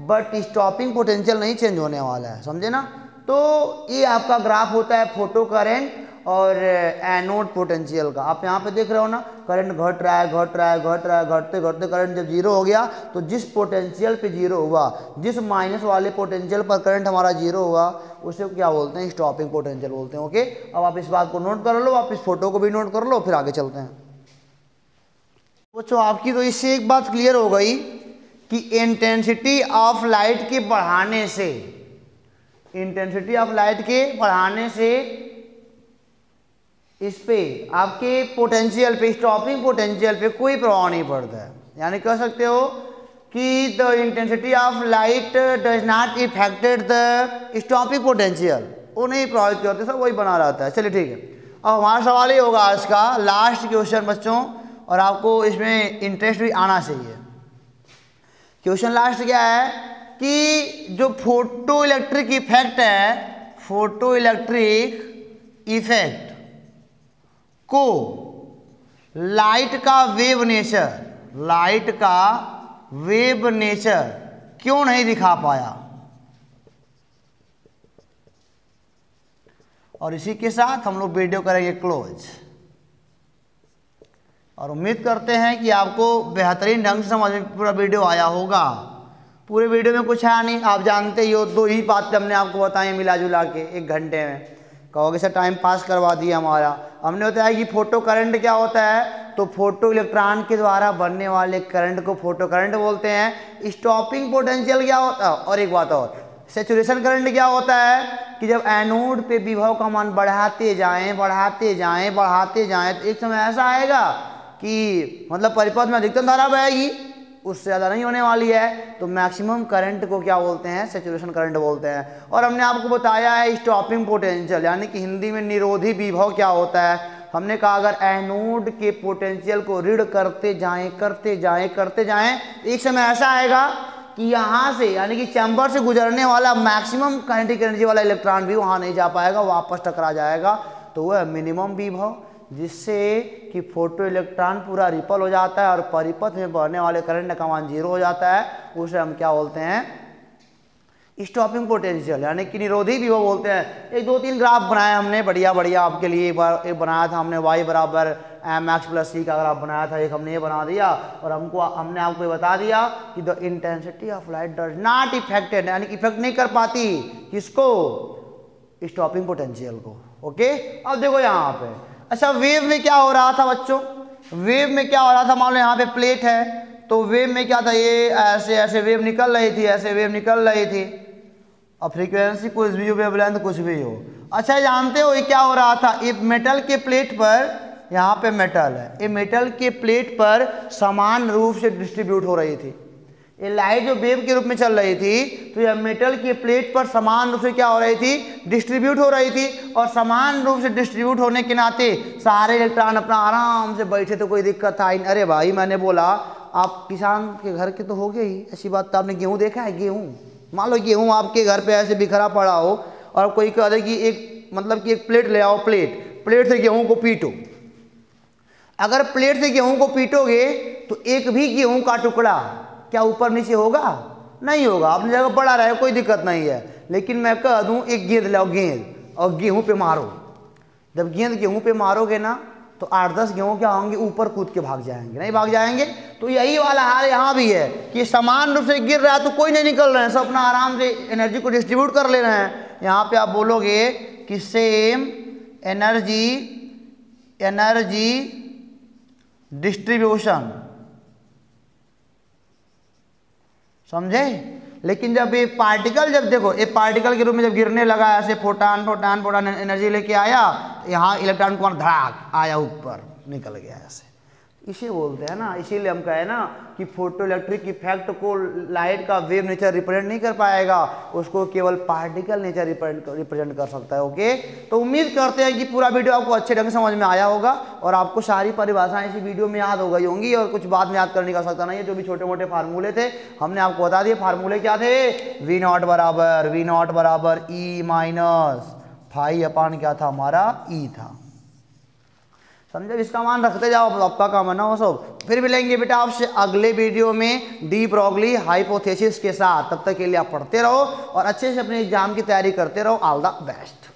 बट स्टॉपिंग पोटेंशियल नहीं चेंज होने वाला है, समझे ना। तो ये आपका ग्राफ होता है फोटो करंट और एनोड पोटेंशियल का। आप यहाँ पे देख रहे हो ना, करंट घट रहा है, घटते घटते करंट जब 0 हो गया, तो जिस पोटेंशियल पे 0 हुआ, जिस माइनस वाले पोटेंशियल पर करंट हमारा 0 हुआ, उसे क्या बोलते हैं, स्टॉपिंग पोटेंशियल बोलते हैं। ओके, अब आप इस बात को नोट कर लो, आप इस फोटो को भी नोट कर लो, फिर आगे चलते हैं। बच्चों आपकी तो इससे एक बात क्लियर हो गई कि इंटेंसिटी ऑफ लाइट के बढ़ाने से, इंटेंसिटी ऑफ लाइट के बढ़ाने से इस पे आपके पोटेंशियल पे, स्टॉपिंग पोटेंशियल पे कोई प्रभाव नहीं पड़ता है। यानी कह सकते हो कि the intensity of light does not affected the stopping potential, वो नहीं प्रभावित करते, सब वही बना रहता है। चलिए ठीक है, अब हमारा सवाल ये होगा आज का लास्ट क्वेश्चन बच्चों, और आपको इसमें इंटरेस्ट भी आना चाहिए। क्वेश्चन लास्ट क्या है कि जो फोटो इलेक्ट्रिक इफेक्ट है, फोटो इलेक्ट्रिक इफेक्ट को लाइट का वेव नेचर, लाइट का वेव नेचर क्यों नहीं दिखा पाया। और इसी के साथ हम लोग वीडियो करेंगे क्लोज, और उम्मीद करते हैं कि आपको बेहतरीन ढंग से समझ में पूरा वीडियो आया होगा। पूरे वीडियो में कुछ है नहीं, आप जानते ही हो, 2 ही बातें हमने आपको बताई मिला जुला के 1 घंटे में। कहोगे सर टाइम पास करवा दिया हमारा। हमने बताया कि फोटो करंट क्या होता है, तो फोटो इलेक्ट्रॉन के द्वारा बनने वाले करंट को फोटो करंट बोलते हैं। स्टॉपिंग पोटेंशियल क्या होता है, और एक बात और, सैचुरेशन करंट क्या होता है कि जब एनोड पे विभव का मान बढ़ाते जाएं बढ़ाते जाएं बढ़ाते जाएं तो एक समय ऐसा आएगा कि मतलब परिपथ में अधिकतम धारा बहेगी, उससे ज़्यादा नहीं होने वाली है, तो मैक्सिमम करंट को क्या बोलते हैं, सैचुरेशन करंट बोलते हैं। और हमने आपको बताया है स्टॉपिंग पोटेंशियल, यानी कि हिंदी में निरोधी विभव क्या होता है। हमने कहा अगर एनोड के पोटेंशियल को ऋण करते जाएं करते जाएं करते जाएं, एक समय ऐसा आएगा कि यहाँ से यानी कि चैम्बर से गुजरने वाला मैक्सिमम काइनेटिक एनर्जी वाला इलेक्ट्रॉन भी वहाँ नहीं जा पाएगा, वापस टकरा जाएगा, तो वह मिनिमम विभव, जिससे कि फोटो इलेक्ट्रॉन पूरा रिपल हो जाता है और परिपथ में बहने वाले करंट का मान 0 हो जाता है। उसे हम क्या बोलते हैं, स्टॉपिंग पोटेंशियल, यानी कि निरोधी विभव बोलते हैं। 1-2-3 ग्राफ बनाए हमने बढ़िया बढ़िया आपके लिए। एक बनाया था हमने y बराबर mx प्लस c का ग्राफ बनाया था, एक हमने ये बना दिया, और हमने आपको ये बता दिया कि the intensity of light does not affected, यानी कि इफेक्ट नहीं कर पाती किसको, स्टॉपिंग पोटेंशियल को। ओके, अब देखो यहाँ पे, अच्छा वेव में क्या हो रहा था बच्चों, वेव में क्या हो रहा था, मान लो यहाँ पे प्लेट है, तो वेव में क्या था, ये ऐसे ऐसे वेव निकल रही थी, ऐसे वेव निकल रही थी, और फ्रीक्वेंसी कुछ भी हो, वेवलेंथ कुछ भी हो। अच्छा जानते हो ये क्या हो रहा था, ये मेटल के प्लेट पर, यहाँ पे मेटल है, ये मेटल के प्लेट पर समान रूप से डिस्ट्रीब्यूट हो रही थी। ये लाइट जो वेव के रूप में चल रही थी, तो यह मेटल के प्लेट पर समान रूप से क्या हो रही थी, डिस्ट्रीब्यूट हो रही थी। और समान रूप से डिस्ट्रीब्यूट होने के नाते सारे इलेक्ट्रॉन अपना आराम से बैठे, तो कोई दिक्कत था ही। अरे भाई मैंने बोला आप किसान के घर के तो हो गए ही, ऐसी बात तो आपने गेहूँ देखा है, गेहूँ, मान लो गेहूँ आपके घर पे ऐसे बिखरा पड़ा हो, और कोई कह दे कि एक मतलब कि एक प्लेट ले आओ, प्लेट से गेहूँ को पीटो। अगर प्लेट से गेहूँ को पीटोगे तो एक भी गेहूँ का टुकड़ा क्या ऊपर नीचे होगा, नहीं होगा, अपनी जगह पड़ा रहे, कोई दिक्कत नहीं है। लेकिन मैं कह दूं एक गेंद लाओ, गेंद, और गेहूं पे मारो, जब गेंद गेहूं पे मारोगे ना, तो 8-10 गेहूं क्या होंगे, ऊपर कूद के भाग जाएंगे, नहीं भाग जाएंगे। तो यही वाला हाल यहाँ भी है कि समान रूप से गिर रहा है तो कोई नहीं निकल रहे हैं, सब अपना आराम से एनर्जी को डिस्ट्रीब्यूट कर ले रहे हैं। यहाँ पे आप बोलोगे कि सेम एनर्जी डिस्ट्रीब्यूशन, समझे। लेकिन जब ये पार्टिकल, जब देखो ये पार्टिकल के रूप में जब गिरने लगा, ऐसे फोटान एनर्जी लेके आया, यहाँ इलेक्ट्रॉन को धड़ाक आया, ऊपर निकल गया, ऐसे इसे बोलते हैं ना। इसीलिए हम कहे ना कि फोटो इलेक्ट्रिक इफेक्ट को लाइट का वेव नेचर रिप्रेजेंट नहीं कर पाएगा, उसको केवल पार्टिकल नेचर रिप्रेजेंट कर सकता है। ओके, तो उम्मीद करते हैं कि पूरा वीडियो आपको अच्छे ढंग से समझ में आया होगा, और आपको सारी परिभाषाएं इसी वीडियो में याद हो गई होंगी, और कुछ बाद में याद करने का आवश्यकता नहीं है। जो भी छोटे मोटे फार्मूले थे हमने आपको बता दिए। फार्मूले क्या थे, V0 बराबर E माइनस फाई अपान क्या था हमारा, E था, समझे। इसका मान रखते जाओ, आपका काम है ना वो सब। फिर मिलेंगे बेटा आपसे अगले वीडियो में डी ब्रोगली हाइपोथेसिस के साथ। तब तक के लिए आप पढ़ते रहो और अच्छे से अपने एग्जाम की तैयारी करते रहो। All the best.